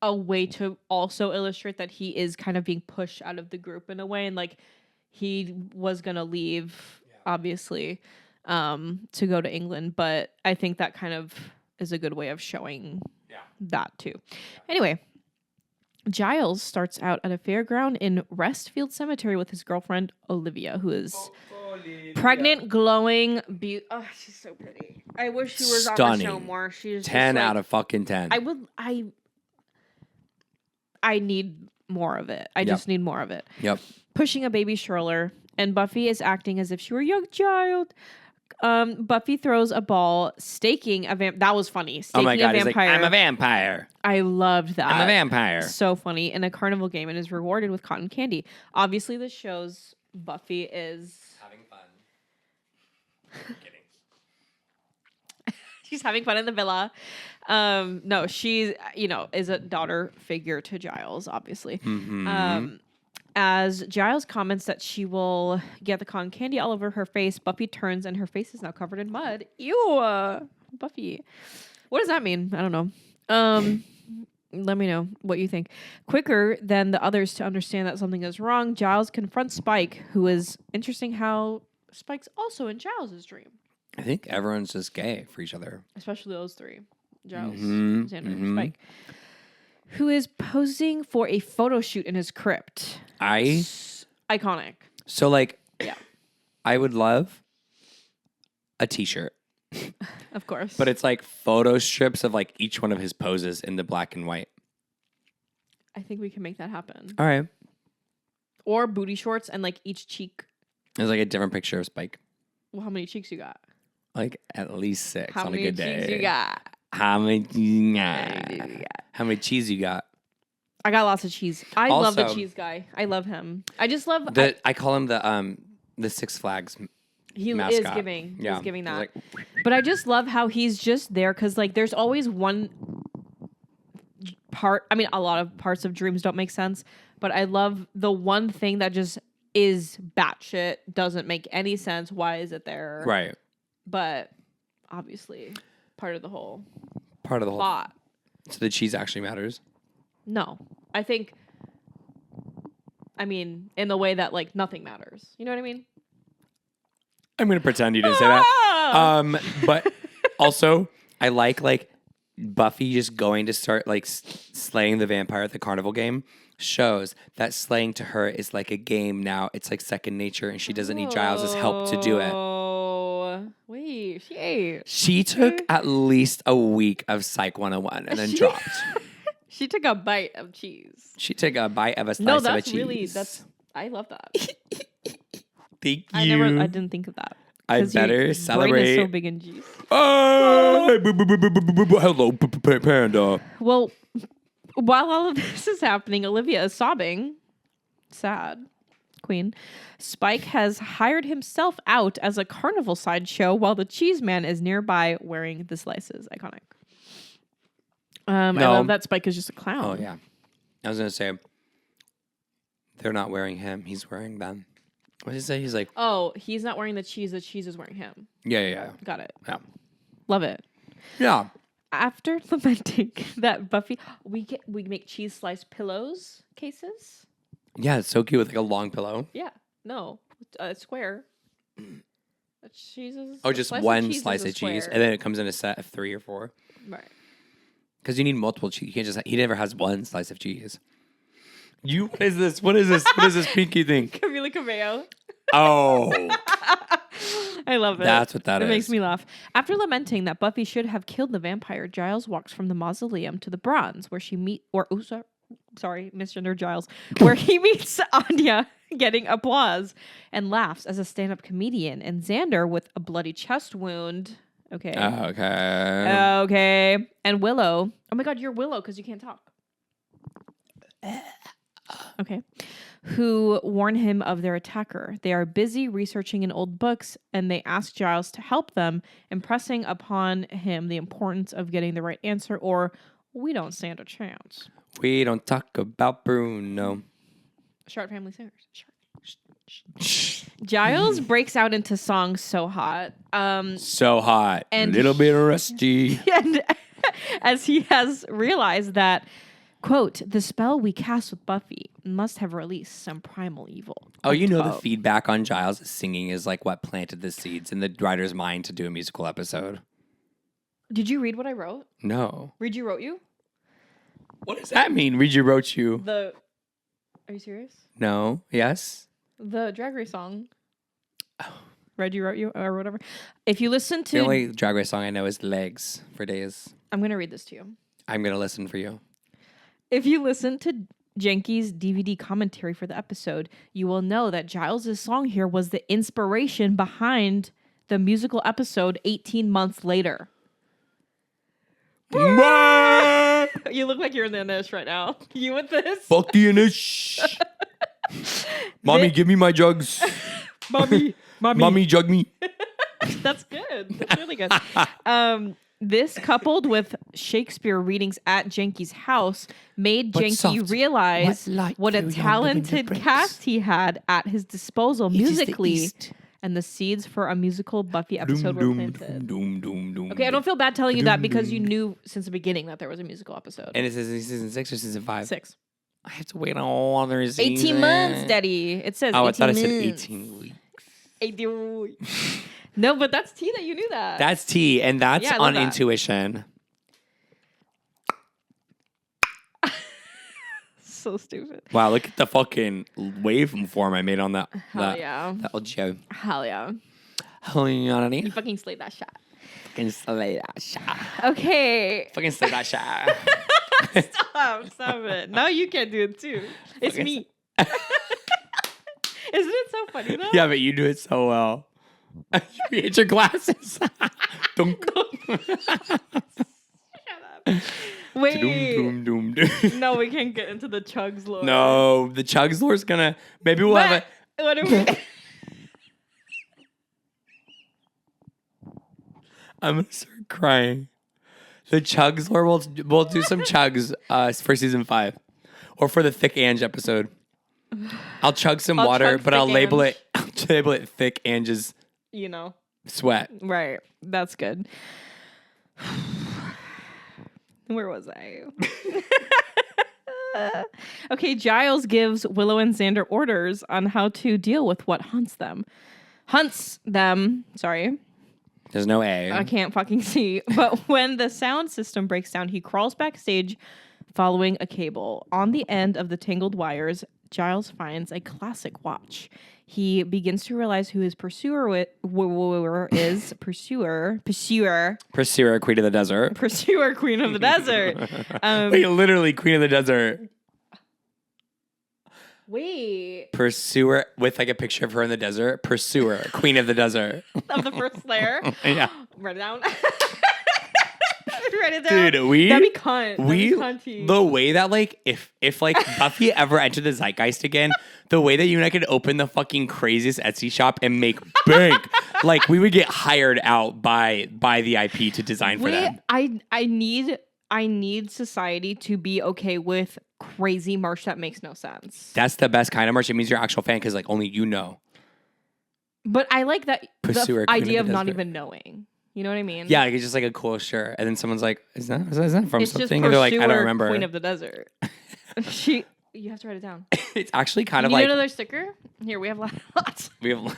S2: a way to also illustrate that he is kind of being pushed out of the group in a way. And like he was going to leave, obviously, to go to England. But I think that kind of is a good way of showing that too. Anyway, Giles starts out at a fairground in Restfield Cemetery with his girlfriend, Olivia, who is pregnant, glowing, oh, she's so pretty. I wish she was on the show more. She's
S3: 10 out of fucking 10.
S2: I need more of it. I just need more of it.
S3: Yep.
S2: Pushing a baby stroller, and Buffy is acting as if she were a young child. Buffy throws a ball, staking a vampire. That was funny. Staking
S3: oh my God,
S2: a vampire.
S3: he's like, I'm a vampire.
S2: I loved that.
S3: I'm a vampire.
S2: So funny. In a carnival game and is rewarded with cotton candy. Obviously, this shows Buffy is...
S3: having fun. Kidding.
S2: She's having fun in the villa. No, she, is a daughter figure to Giles, obviously.
S3: Mm-hmm.
S2: As Giles comments that she will get the cotton candy all over her face, Buffy turns and her face is now covered in mud. Ew, Buffy. What does that mean? I don't know. Let me know what you think. Quicker than the others to understand that something is wrong, Giles confronts Spike, who is interesting how Spike's also in Giles' dream.
S3: I think everyone's just gay for each other.
S2: Especially those three. Giles, Xander, and Spike. Who is posing for a photo shoot in his crypt. Iconic.
S3: So, like,
S2: yeah,
S3: I would love a t-shirt.
S2: Of course.
S3: But it's like photo strips of like each one of his poses in the black and white.
S2: I think we can make that happen.
S3: All right.
S2: Or booty shorts and like each cheek.
S3: There's like a different picture of Spike.
S2: Well, how many cheeks you got?
S3: Like at least 6
S2: How
S3: on a
S2: many
S3: good day.
S2: cheeks you got?
S3: How many cheese you got?
S2: I got lots of cheese. I love the cheese guy. I love him. I just love...
S3: I call him the Six Flags
S2: He
S3: mascot.
S2: is giving.
S3: Yeah.
S2: He's giving that.
S3: Like,
S2: but I just love how he's just there because like there's always one part. I mean, a lot of parts of dreams don't make sense, but I love the one thing that just is batshit, doesn't make any sense. Why is it there?
S3: right.
S2: But obviously part of the whole
S3: plot. So the cheese actually matters?
S2: No. I think, in the way that like nothing matters. You know what I mean?
S3: I'm going to pretend you didn't say that. But also, I like Buffy just going to start like slaying the vampire at the carnival game shows that slaying to her is like a game now. It's like second nature and she doesn't need Giles' help to do it.
S2: Oh, wait, she ate.
S3: She took at least a week of Psych 101 and then dropped.
S2: She took a bite of cheese.
S3: She took a bite of a slice of a cheese.
S2: I love that.
S3: Thank you.
S2: I didn't think of that.
S3: I better celebrate.
S2: Brain is so big and juicy.
S3: Oh, hello, panda.
S2: Well, while all of this is happening, Olivia is sobbing. Sad. Queen. Spike has hired himself out as a carnival sideshow while the cheese man is nearby wearing the slices. Iconic. I love that Spike is just a clown.
S3: Oh, yeah. I was going to say, they're not wearing him. He's wearing them. What did he say? He's like...
S2: Oh, he's not wearing the cheese is wearing him.
S3: Yeah.
S2: Got it.
S3: Yeah.
S2: Love it.
S3: Yeah.
S2: after lamenting that Buffy, we make cheese slice pillows cases.
S3: Yeah, it's so cute with like a long pillow.
S2: Yeah, no, square. Cheeses.
S3: Oh, just one slice of cheese, and then it comes in a set of 3 or 4.
S2: Right.
S3: Because you need multiple cheese. You can't just. He never has one slice of cheese. What is this? What is this? What is this pinky thing?
S2: Camila Cabello.
S3: Oh.
S2: I love it.
S3: That's what that is.
S2: It makes me laugh. After lamenting that Buffy should have killed the vampire, Giles walks from the mausoleum to the bronze, where she misgender Giles, where he meets Anya getting applause and laughs as a stand-up comedian, and Xander with a bloody chest wound. Okay. Okay. And Willow. Oh my God, you're Willow because you can't talk. Okay. Who warn him of their attacker. They are busy researching in old books, and they ask Giles to help them, impressing upon him the importance of getting the right answer, or we don't stand a chance.
S3: We don't talk about Bruno.
S2: Short Family Singers. Giles breaks out into songs so hot.
S3: So hot.
S2: And
S3: a little bit rusty.
S2: And as he has realized that, quote, the spell we cast with Buffy must have released some primal evil.
S3: Oh, you know the feedback on Giles' singing is like what planted the seeds in the writer's mind to do a musical episode.
S2: Did you read what I wrote?
S3: No.
S2: Read you wrote you?
S3: What does that mean? Read you wrote you.
S2: Are you serious?
S3: No. Yes?
S2: The Drag Race song. Read you wrote you or whatever. If you listen to
S3: the only Drag Race song I know is Legs for Days.
S2: I'm going to read this to you.
S3: I'm going to listen for you.
S2: If you listen to Jenky's DVD commentary for the episode, you will know that Giles' song here was the inspiration behind the musical episode 18 months later. You look like you're in the Anish right now. You with this?
S3: Fuck the Anish. Mommy, give me my jugs. Mommy, jug me.
S2: That's good. That's really good. This, coupled with Shakespeare readings at Jenky's house, made Jenky realize what a talented cast he had at his disposal musically, and the seeds for a musical Buffy episode were planted. Okay, I don't feel bad telling you that because you knew since the beginning that there was a musical episode.
S3: And it says season 6 or season 5?
S2: 6.
S3: I have to wait on other season.
S2: 18 months, Daddy. It says 18 months.
S3: I thought it said 18 weeks.
S2: 18 weeks. No, but that's tea that you knew that.
S3: That's tea, and that's on intuition.
S2: So stupid.
S3: Wow, look at the fucking waveform I made on that.
S2: Hell yeah.
S3: That old show.
S2: Hell yeah.
S3: Hell yeah.
S2: You fucking slayed that shot.
S3: Fucking slay that shot.
S2: Okay.
S3: Fucking slay that shot.
S2: Stop it. Now you can't do it too. It's me. Isn't it so funny though?
S3: Yeah, but you do it so well. You hit your glasses. Dunk.
S2: Shut up. Wait. No, we can't get into the Chugs lore.
S3: No, the Chugs lore's gonna. Maybe we'll have a.
S2: What are we?
S3: I'm gonna start crying. The Chugs lore. We'll do some Chugs for season 5, or for the Thick Ange episode. I'll chug some water, but I'll label it Thick Ange's. Sweat.
S2: Right. That's good. Where was I? Okay, Giles gives Willow and Xander orders on how to deal with what hunts them. Sorry.
S3: There's no A.
S2: I can't fucking see. But when the sound system breaks down, he crawls backstage following a cable. On the end of the tangled wires, Giles finds a classic watch. He begins to realize who his pursuer is. Pursuer,
S3: Queen of the Desert.
S2: Pursuer, Queen of the Desert.
S3: Wait, literally Queen of the Desert.
S2: Wait.
S3: Pursuer, with like a picture of her in the desert. Pursuer, Queen of the Desert.
S2: Of the first Slayer?
S3: Yeah.
S2: Write it down. Write it down.
S3: Dude,
S2: that'd be cunty.
S3: The way that like if like Buffy ever entered the zeitgeist again, the way that you and I could open the fucking craziest Etsy shop and make bank, like we would get hired out by the IP to design for them.
S2: I need society to be okay with crazy merch that makes no sense.
S3: That's the best kind of merch. It means you're an actual fan because like only you know.
S2: But I like that
S3: Pursuer,
S2: the idea of not even knowing. You know what I mean?
S3: Yeah, like it's just like a cool shirt. And then someone's like, is that from
S2: It's
S3: something?
S2: just
S3: And they're like, I don't
S2: Pursuer,
S3: remember.
S2: Queen of the Desert. You have to write it down.
S3: It's actually kind
S2: You
S3: of
S2: need
S3: like
S2: another sticker? Here, we have lots.
S3: we have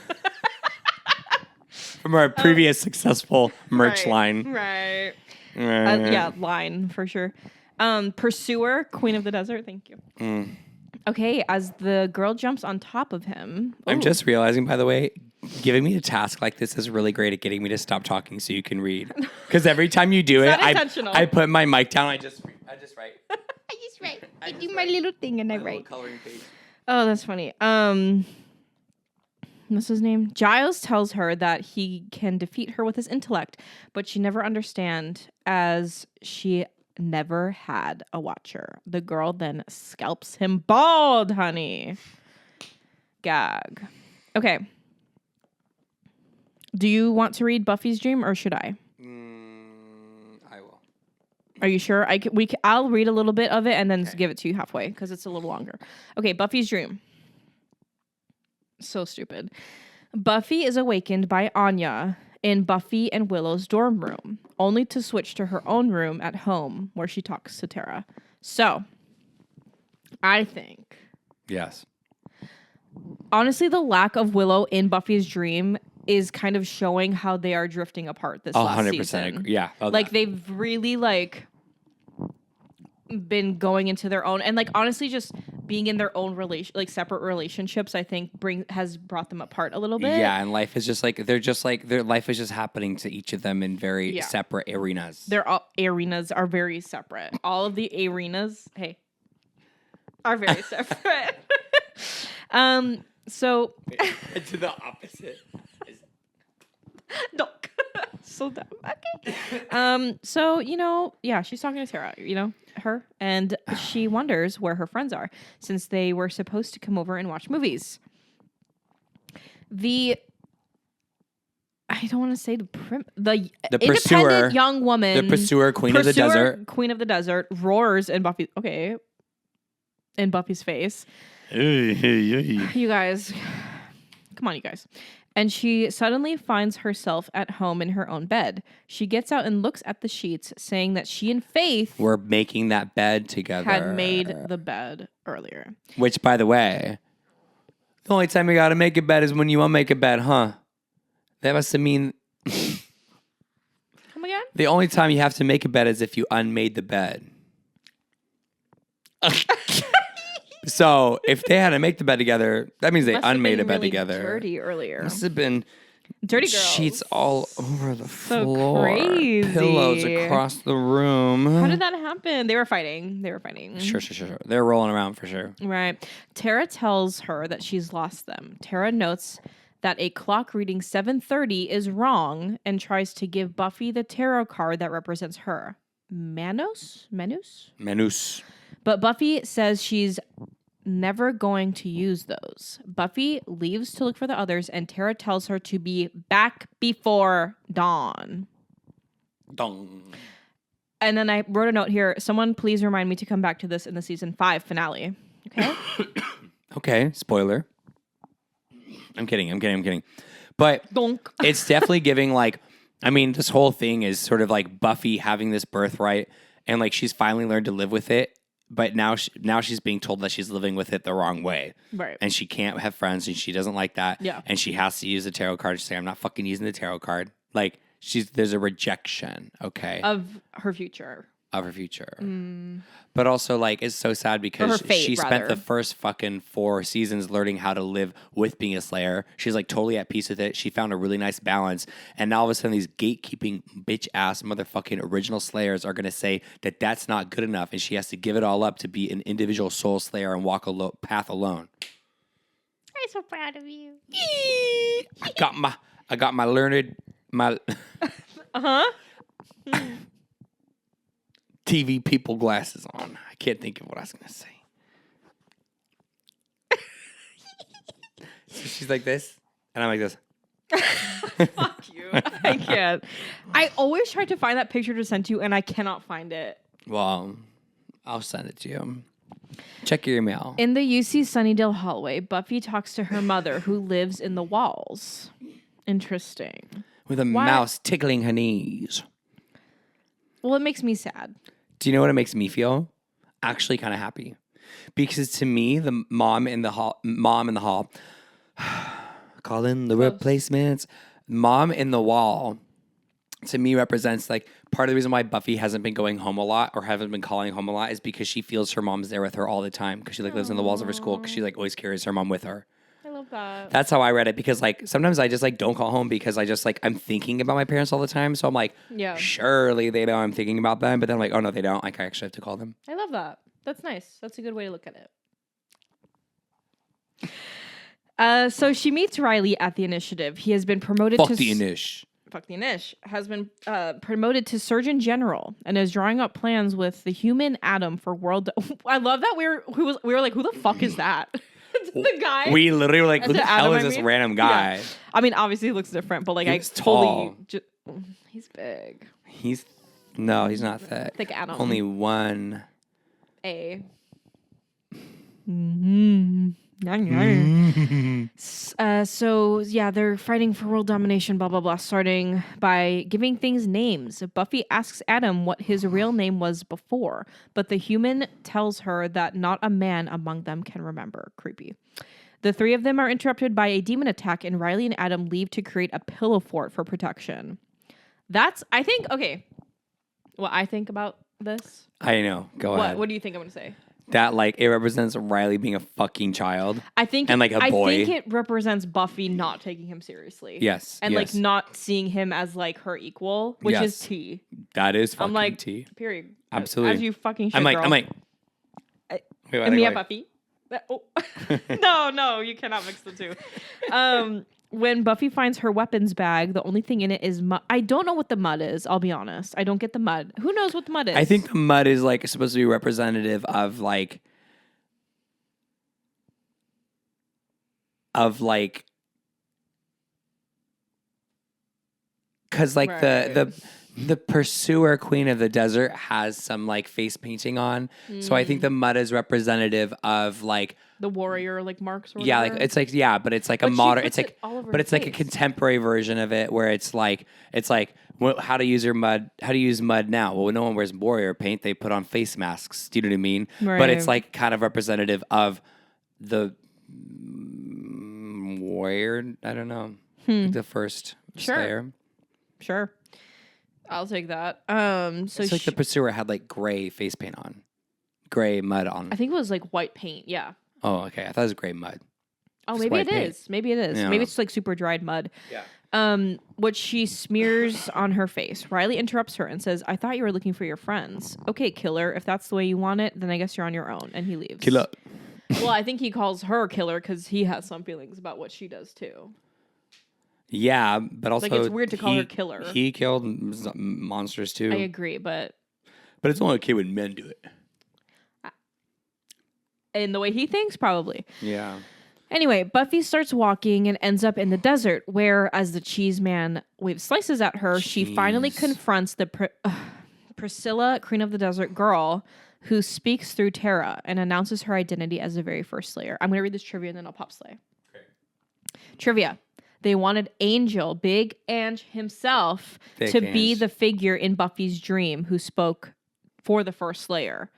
S3: from our previous successful merch line.
S2: Right. Yeah, line for sure. Pursuer, Queen of the Desert. Thank you. Okay, as the girl jumps on top of him.
S3: I'm just realizing, by the way, giving me a task like this is really great at getting me to stop talking so you can read. Because every time you do it,
S2: not intentional.
S3: I put my mic down. I just write.
S1: I just write. I do my little thing and I write.
S3: Coloring page.
S2: Oh, that's funny. What's his name? Giles tells her that he can defeat her with his intellect, but she never understands as she never had a watcher. The girl then scalps him bald, honey. Gag. Okay. Do you want to read Buffy's dream or should I?
S3: I will.
S2: Are you sure? I'll read a little bit of it and then give it to you halfway because it's a little longer. Okay, Buffy's dream. So stupid. Buffy is awakened by Anya in Buffy and Willow's dorm room, only to switch to her own room at home where she talks to Tara. So, I think,
S3: Yes.
S2: honestly, the lack of Willow in Buffy's dream is kind of showing how they are drifting apart this last
S3: 100%
S2: season.
S3: agree. Yeah.
S2: Like, they've really, been going into their own, and honestly just being in their own separate relationships, I think has brought them apart a little bit.
S3: Yeah, and life is just their life is just happening to each of them in very separate arenas.
S2: Their arenas are very separate. All of the arenas, are very separate. So
S3: To the opposite.
S2: no. So dumb. Okay. So, she's talking to Tara, her, and she wonders where her friends are since they were supposed to come over and watch movies. I don't want to say the independent
S3: pursuer,
S2: young woman,
S3: the pursuer, Queen of the Desert,
S2: Queen of the Desert, roars in Buffy's face. You guys, come on, you guys. And she suddenly finds herself at home in her own bed. She gets out and looks at the sheets, saying that she and Faith
S3: were making that bed together.
S2: Had made the bed earlier.
S3: Which, by the way, the only time you gotta make a bed is when you unmake a bed, huh? That must mean
S2: Come again?
S3: the only time you have to make a bed is if you unmade the bed. So if they had to make the bed together, that means they unmade a bed
S2: really
S3: together.
S2: Dirty earlier.
S3: Must have been
S2: dirty girls.
S3: Sheets all over the
S2: So
S3: floor.
S2: crazy.
S3: Pillows across the room.
S2: How did that happen? They were fighting.
S3: Sure. They're rolling around for sure.
S2: Right. Tara tells her that she's lost them. Tara notes that a clock reading 7:30 is wrong and tries to give Buffy the tarot card that represents her. Manus? But Buffy says she's never going to use those. Buffy leaves to look for the others, and Tara tells her to be back before dawn.
S3: Dong.
S2: And then I wrote a note here. Someone please remind me to come back to this in the season 5 finale. Okay?
S3: Okay, spoiler. I'm kidding. But
S2: Donk.
S3: it's definitely giving this whole thing is sort of like Buffy having this birthright and she's finally learned to live with it. But now she's being told that she's living with it the wrong way.
S2: Right.
S3: And she can't have friends and she doesn't like that.
S2: Yeah.
S3: And she has to use the tarot card. She's saying, I'm not fucking using the tarot card. There's a rejection, okay?
S2: Of her future.
S3: But also, it's so sad because
S2: her fate,
S3: she spent
S2: rather.
S3: the first fucking 4 seasons learning how to live with being a Slayer. She's totally at peace with it. She found a really nice balance. And now all of a sudden, these gatekeeping bitch-ass motherfucking original Slayers are going to say that that's not good enough. And she has to give it all up to be an individual soul Slayer and walk a path alone.
S1: I'm so proud of you.
S3: I got my learned...
S2: Uh-huh.
S3: TV people glasses on. I can't think of what I was going to say. So she's like this, and I'm like this.
S2: Fuck you. I can't. I always try to find that picture to send to you, and I cannot find it.
S3: Well, I'll send it to you. Check your email.
S2: In the UC Sunnydale hallway, Buffy talks to her mother, who lives in the walls. Interesting.
S3: with a mouse tickling her knees.
S2: Well, it makes me sad.
S3: Do you know what it makes me feel? Actually kind of happy. Because to me, the mom in the hall, call in the replacements. Mom in the wall, to me, represents like part of the reason why Buffy hasn't been going home a lot or haven't been calling home a lot is because she feels her mom's there with her all the time because she like lives in the walls of her school because she like always carries her mom with her.
S2: I love that.
S3: That's how I read it because like sometimes I just like don't call home because I just like I'm thinking about my parents all the time. So I'm like, surely they know I'm thinking about them. But then I'm like, oh no, they don't. Like I actually have to call them.
S2: I love that. That's nice. That's a good way to look at it. So she meets Riley at the Initiative. He has been promoted to... Fuck the Inish. Has been promoted to Surgeon General and is drawing up plans with the human Adam for world... I love that we were like, who the fuck is that? The guy?
S3: We literally were like, who the hell is this random guy?
S2: Yeah. I mean, obviously he looks different, but like
S3: he's tall.
S2: He's big.
S3: No, he's not thick.
S2: Thick Adam.
S3: Only one...
S2: A. So yeah, they're fighting for world domination, blah blah blah, starting by giving things names. Buffy asks Adam what his real name was before, but the human tells her that not a man among them can remember. Creepy. The three of them are interrupted by a demon attack, and Riley and Adam leave to create a pillow fort for protection. What I think about this.
S3: I know. Go ahead.
S2: What do you think I'm going to say?
S3: That like it represents Riley being a fucking child.
S2: I think
S3: and like a boy.
S2: I think it represents Buffy not taking him seriously.
S3: Yes.
S2: And like not seeing him as like her equal, which is T.
S3: That is fucking
S2: I'm like,
S3: T.
S2: Period.
S3: Absolutely.
S2: As you fucking should,
S3: I'm like
S2: Mia Buffy. Oh. No, you cannot mix the two. When Buffy finds her weapons bag, the only thing in it is mud. I don't know what the mud is. I'll be honest. I don't get the mud. Who knows what the mud is?
S3: I think the mud is like supposed to be representative of like because like the pursuer queen of the desert has some like face painting on. So I think the mud is representative of like
S2: the warrior like marks or whatever.
S3: Yeah, like it's like but it's like a modern it's like it's like a contemporary version of it where it's like how to use mud now. Well, no one wears warrior paint, they put on face masks. Do you know what I mean?
S2: Right.
S3: But it's like kind of representative of the warrior, I don't know. The first Slayer.
S2: Sure. I'll take that. So
S3: it's like the pursuer had like gray face paint on. Gray mud on.
S2: I think it was like white paint, yeah.
S3: Oh, okay. I thought it was gray mud.
S2: Oh, maybe it is. Maybe it is. Maybe it's like super dried mud. Yeah. What she smears on her face. Riley interrupts her and says, I thought you were looking for your friends. Okay, killer. If that's the way you want it, then I guess you're on your own. And he leaves.
S3: Killer.
S2: Well, I think he calls her killer because he has some feelings about what she does too.
S3: Yeah, but also...
S2: Like, it's weird to call her killer.
S3: He killed monsters too.
S2: I agree, but...
S3: But it's only okay when men do it.
S2: In the way he thinks, probably.
S3: Yeah.
S2: Anyway, Buffy starts walking and ends up in the desert, where, as the cheese man waves slices at her, she finally confronts the Priscilla, Queen of the Desert girl, who speaks through Tara and announces her identity as the very first Slayer. I'm going to read this trivia and then I'll pop Slay. Okay. Trivia. They wanted Angel, Big Ange himself, be the figure in Buffy's dream who spoke for the first Slayer.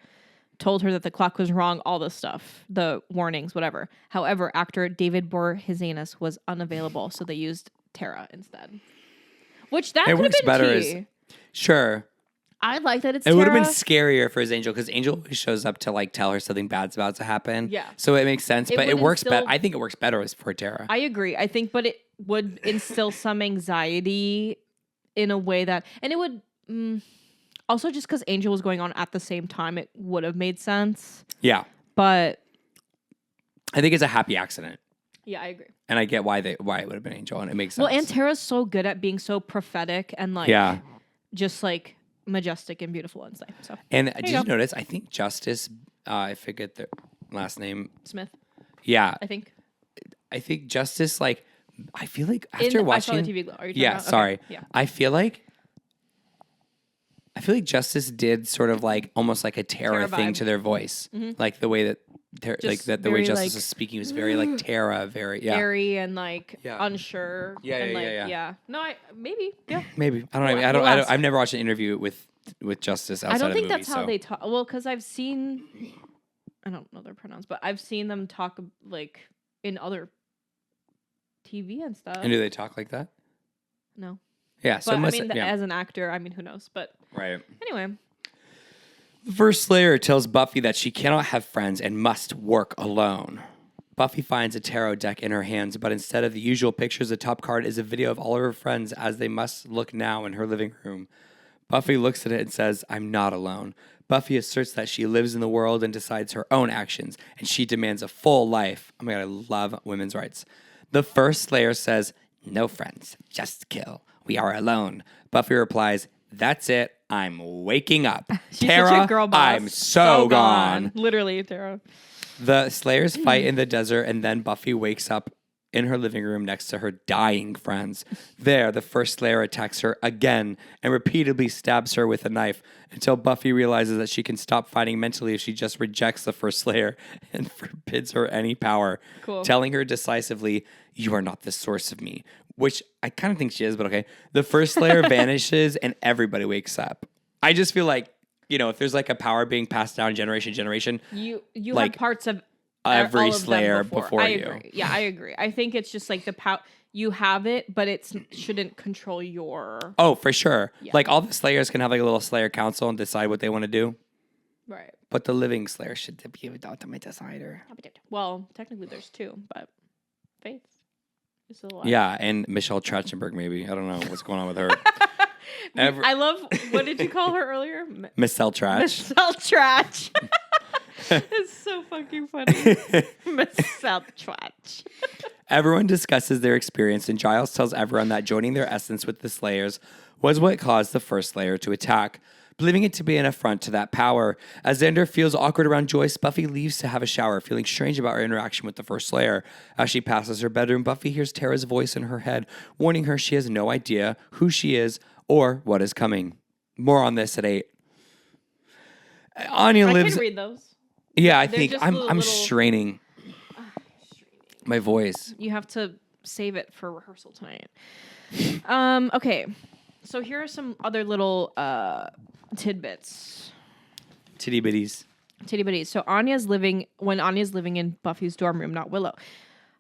S2: Told her that the clock was wrong, all this stuff, the warnings, whatever. However, actor David Boreanaz was unavailable, so they used Tara instead. Which that could have been better.
S3: Sure.
S2: I like that it's Tara.
S3: It would have been scarier for his Angel because Angel always shows up to like tell her something bad's about to happen.
S2: Yeah.
S3: So it makes sense, but it works better. I think it works better for Tara.
S2: I agree. I think, but it would instill some anxiety in a way that, and it would. Also, just because Angel was going on at the same time, it would have made sense.
S3: Yeah.
S2: But
S3: I think it's a happy accident.
S2: Yeah, I agree.
S3: And I get why it would have been Angel, and it makes sense.
S2: Well, and Tara's so good at being so prophetic and like just like majestic and beautiful and stuff. So
S3: and did you notice? I think Justice, I forget the last name.
S2: Smith.
S3: Yeah.
S2: I think
S3: Justice, like, I feel like after watching.
S2: I saw the TV Glow. Are you talking about?
S3: Sorry.
S2: Okay. Yeah.
S3: I feel like Justice did sort of like almost like a Tara thing to their voice. Mm-hmm. Like the way that like that the way Justice was speaking was very like Tara, very
S2: airy and like unsure. Yeah. No, maybe.
S3: Maybe I don't know. I've never watched an interview with Justice outside of the movie.
S2: I don't think that's how they talk. Well, because I've seen, I don't know their pronouns, but I've seen them talk like in other TV and stuff.
S3: And do they talk like that?
S2: No.
S3: Yeah. So
S2: but, as an actor, who knows? But
S3: right.
S2: Anyway.
S3: The first Slayer tells Buffy that she cannot have friends and must work alone. Buffy finds a tarot deck in her hands, but instead of the usual pictures, the top card is a video of all of her friends as they must look now in her living room. Buffy looks at it and says, "I'm not alone." Buffy asserts that she lives in the world and decides her own actions, and she demands a full life. Oh my God, I love women's rights. The first Slayer says, "No friends, just kill. We are alone." Buffy replies, "That's it. I'm waking up.
S2: She's
S3: Tara,
S2: such a girl boss.
S3: I'm so gone."
S2: Literally, Tara.
S3: The Slayers fight in the desert, and then Buffy wakes up in her living room next to her dying friends. There, the first Slayer attacks her again and repeatedly stabs her with a knife until Buffy realizes that she can stop fighting mentally if she just rejects the first Slayer and forbids her any power, telling her decisively, "You are not the source of me," which I kind of think she is, but okay. The first Slayer vanishes and everybody wakes up. I just feel like, if there's like a power being passed down generation to generation,
S2: you
S3: like,
S2: have parts of
S3: every
S2: all of
S3: Slayer
S2: them
S3: before
S2: I
S3: you.
S2: Agree. Yeah, I agree. I think it's just like the power. You have it, but it shouldn't control your...
S3: Oh, for sure.
S2: Yeah.
S3: Like all the Slayers can have like a little Slayer council and decide what they want to do.
S2: Right.
S3: But the living Slayer should be the ultimate decider.
S2: Well, technically there's two, but Faith is still alive.
S3: Yeah, and Michelle Trachtenberg maybe. I don't know what's going on with her.
S2: I love... What did you call her earlier?
S3: Michelle Trach.
S2: Michelle Trach. It's so fucking funny. Michelle Trach.
S3: Everyone discusses their experience, and Giles tells everyone that joining their essence with the Slayers was what caused the first Slayer to attack, believing it to be an affront to that power. As Xander feels awkward around Joyce, Buffy leaves to have a shower, feeling strange about her interaction with the first Slayer. As she passes her bedroom, Buffy hears Tara's voice in her head, warning her she has no idea who she is or what is coming. More on this at 8. Anya lives...
S2: I can read those.
S3: Yeah, I think I'm straining my voice.
S2: You have to save it for rehearsal tonight. Okay. So here are some other little tidbits.
S3: Titty bitties.
S2: So when Anya's living in Buffy's dorm room, not Willow.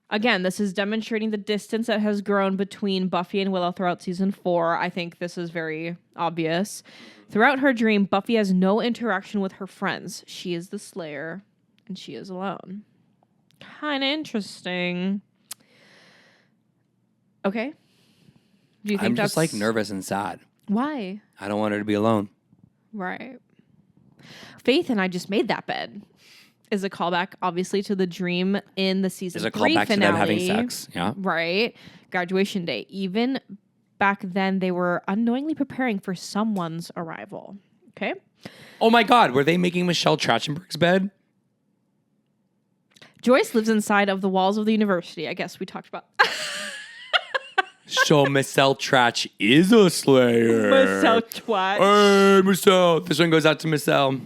S2: Again, this is demonstrating the distance that has grown between Buffy and Willow throughout season 4. I think this is very obvious. Throughout her dream, Buffy has no interaction with her friends. She is the Slayer, and she is alone. Kind of interesting. Okay. Do you think
S3: I'm just like nervous and sad.
S2: Why?
S3: I don't want her to be alone.
S2: Right. Faith and I just made that bed. Is a callback, obviously, to the dream in the season 3 finale. Is a callback to them having sex. Yeah. Right. Graduation day. Even back then, they were unknowingly preparing for someone's arrival. Okay.
S3: Oh my God. Were they making Michelle Trachtenberg's bed?
S2: Joyce lives inside of the walls of the university. I guess we talked about.
S3: So Michelle Trach is a Slayer.
S2: Michelle Trach.
S3: Hey, Michelle. This one goes out to Michelle.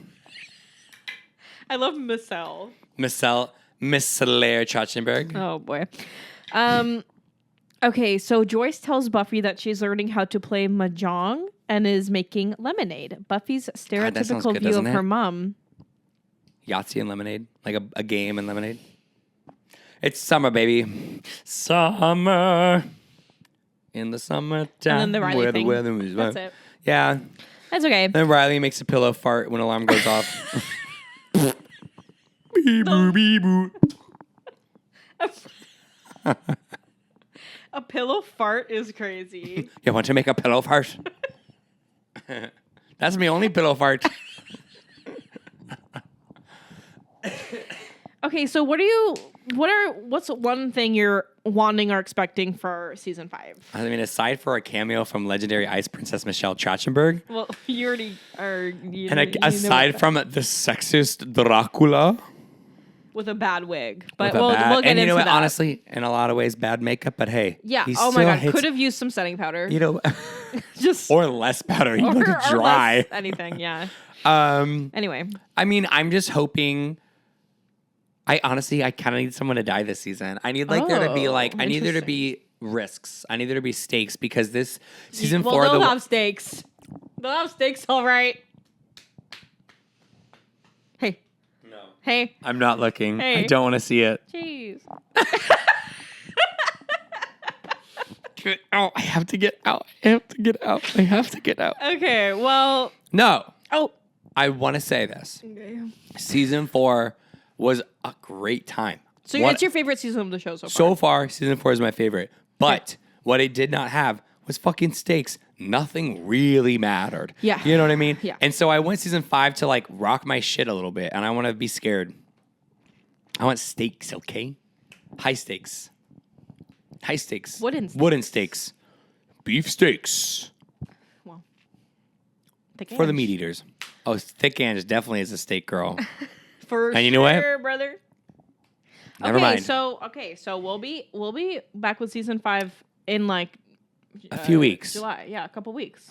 S2: I love Michelle.
S3: Miss Slayer Trachtenberg.
S2: Oh boy. Okay, so Joyce tells Buffy that she's learning how to play mahjong and is making lemonade. Buffy's stereotypical view of her mom.
S3: Yahtzee and lemonade, like a game and lemonade. It's summer, baby. Summer. In the summertime.
S2: And then the Riley thing.
S3: The weather is
S2: That's it.
S3: Yeah.
S2: That's okay.
S3: Then Riley makes a pillow fart when alarm goes off. Bee-boo, bee-boo.
S2: A pillow fart is crazy.
S3: You want to make a pillow fart? That's my only pillow fart.
S2: Okay, so what's one thing you're wanting or expecting for season 5?
S3: I mean, aside for a cameo from legendary ice princess Michelle Trachtenberg.
S2: Well, you already are.
S3: Aside from the sexist Dracula.
S2: With a bad wig. But
S3: we'll
S2: get into that.
S3: And you know what? Honestly, in a lot of ways, bad makeup, but hey.
S2: Yeah. Oh my God. Could have used some setting powder.
S3: You know.
S2: Just.
S3: Or less powder. You look dry.
S2: Or less anything, yeah.
S3: Anyway.
S2: Anyway.
S3: I mean, I'm just hoping. I honestly, I kind of need someone to die this season. I need like there to be like, I need there to be risks. I need there to be stakes because this season 4.
S2: They'll have stakes. They'll have stakes, all right. Hey.
S3: No.
S2: Hey.
S3: I'm not looking.
S2: Hey.
S3: I don't want to see it.
S2: Jeez.
S3: Get out. I have to get out. I have to get out. I have to get out.
S2: Okay, well.
S3: No.
S2: Oh.
S3: I want to say this.
S2: Okay.
S3: Season 4 was a great time.
S2: So it's your favorite season of the show so far?
S3: So far, season 4 is my favorite. But what it did not have was fucking stakes. Nothing really mattered.
S2: Yeah.
S3: You know what I mean?
S2: Yeah.
S3: And so I went season 5 to like rock my shit a little bit, and I want to be scared. I want stakes, okay? High stakes. High stakes.
S2: Wooden
S3: stakes. Beef steaks.
S2: Well,
S3: For the meat eaters. Oh, Thick Ange definitely is a steak girl.
S2: For
S3: and you know
S2: sure,
S3: what?
S2: brother.
S3: Never mind.
S2: So we'll be back with season 5 in like
S3: a few weeks.
S2: July, yeah, a couple weeks.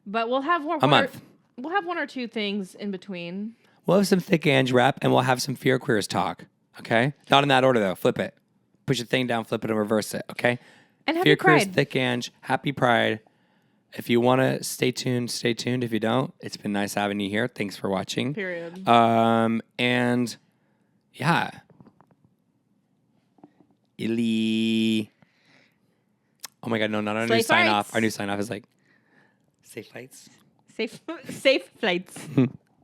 S2: But we'll have
S3: a month.
S2: We'll have 1 or 2 things in between.
S3: We'll have some Thick Ange rap, and we'll have some Fear Queers talk. Okay, not in that order though. Flip it. Push your thing down, flip it, and reverse it. Okay.
S2: And happy
S3: Fear
S2: Pride.
S3: Queers, Thick Ange, Happy Pride. If you want to stay tuned, stay tuned. If you don't, it's been nice having you here. Thanks for watching.
S2: Period.
S3: And yeah. Illy. Oh my God, no, not our new sign off. Our new sign off is like, safe flights.
S2: Safe flights.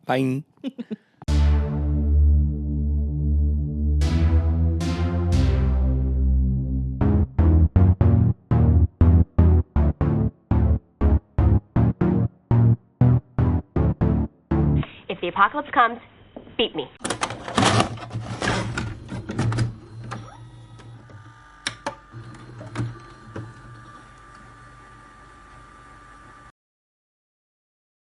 S3: Bye.
S4: If the apocalypse comes, beat me.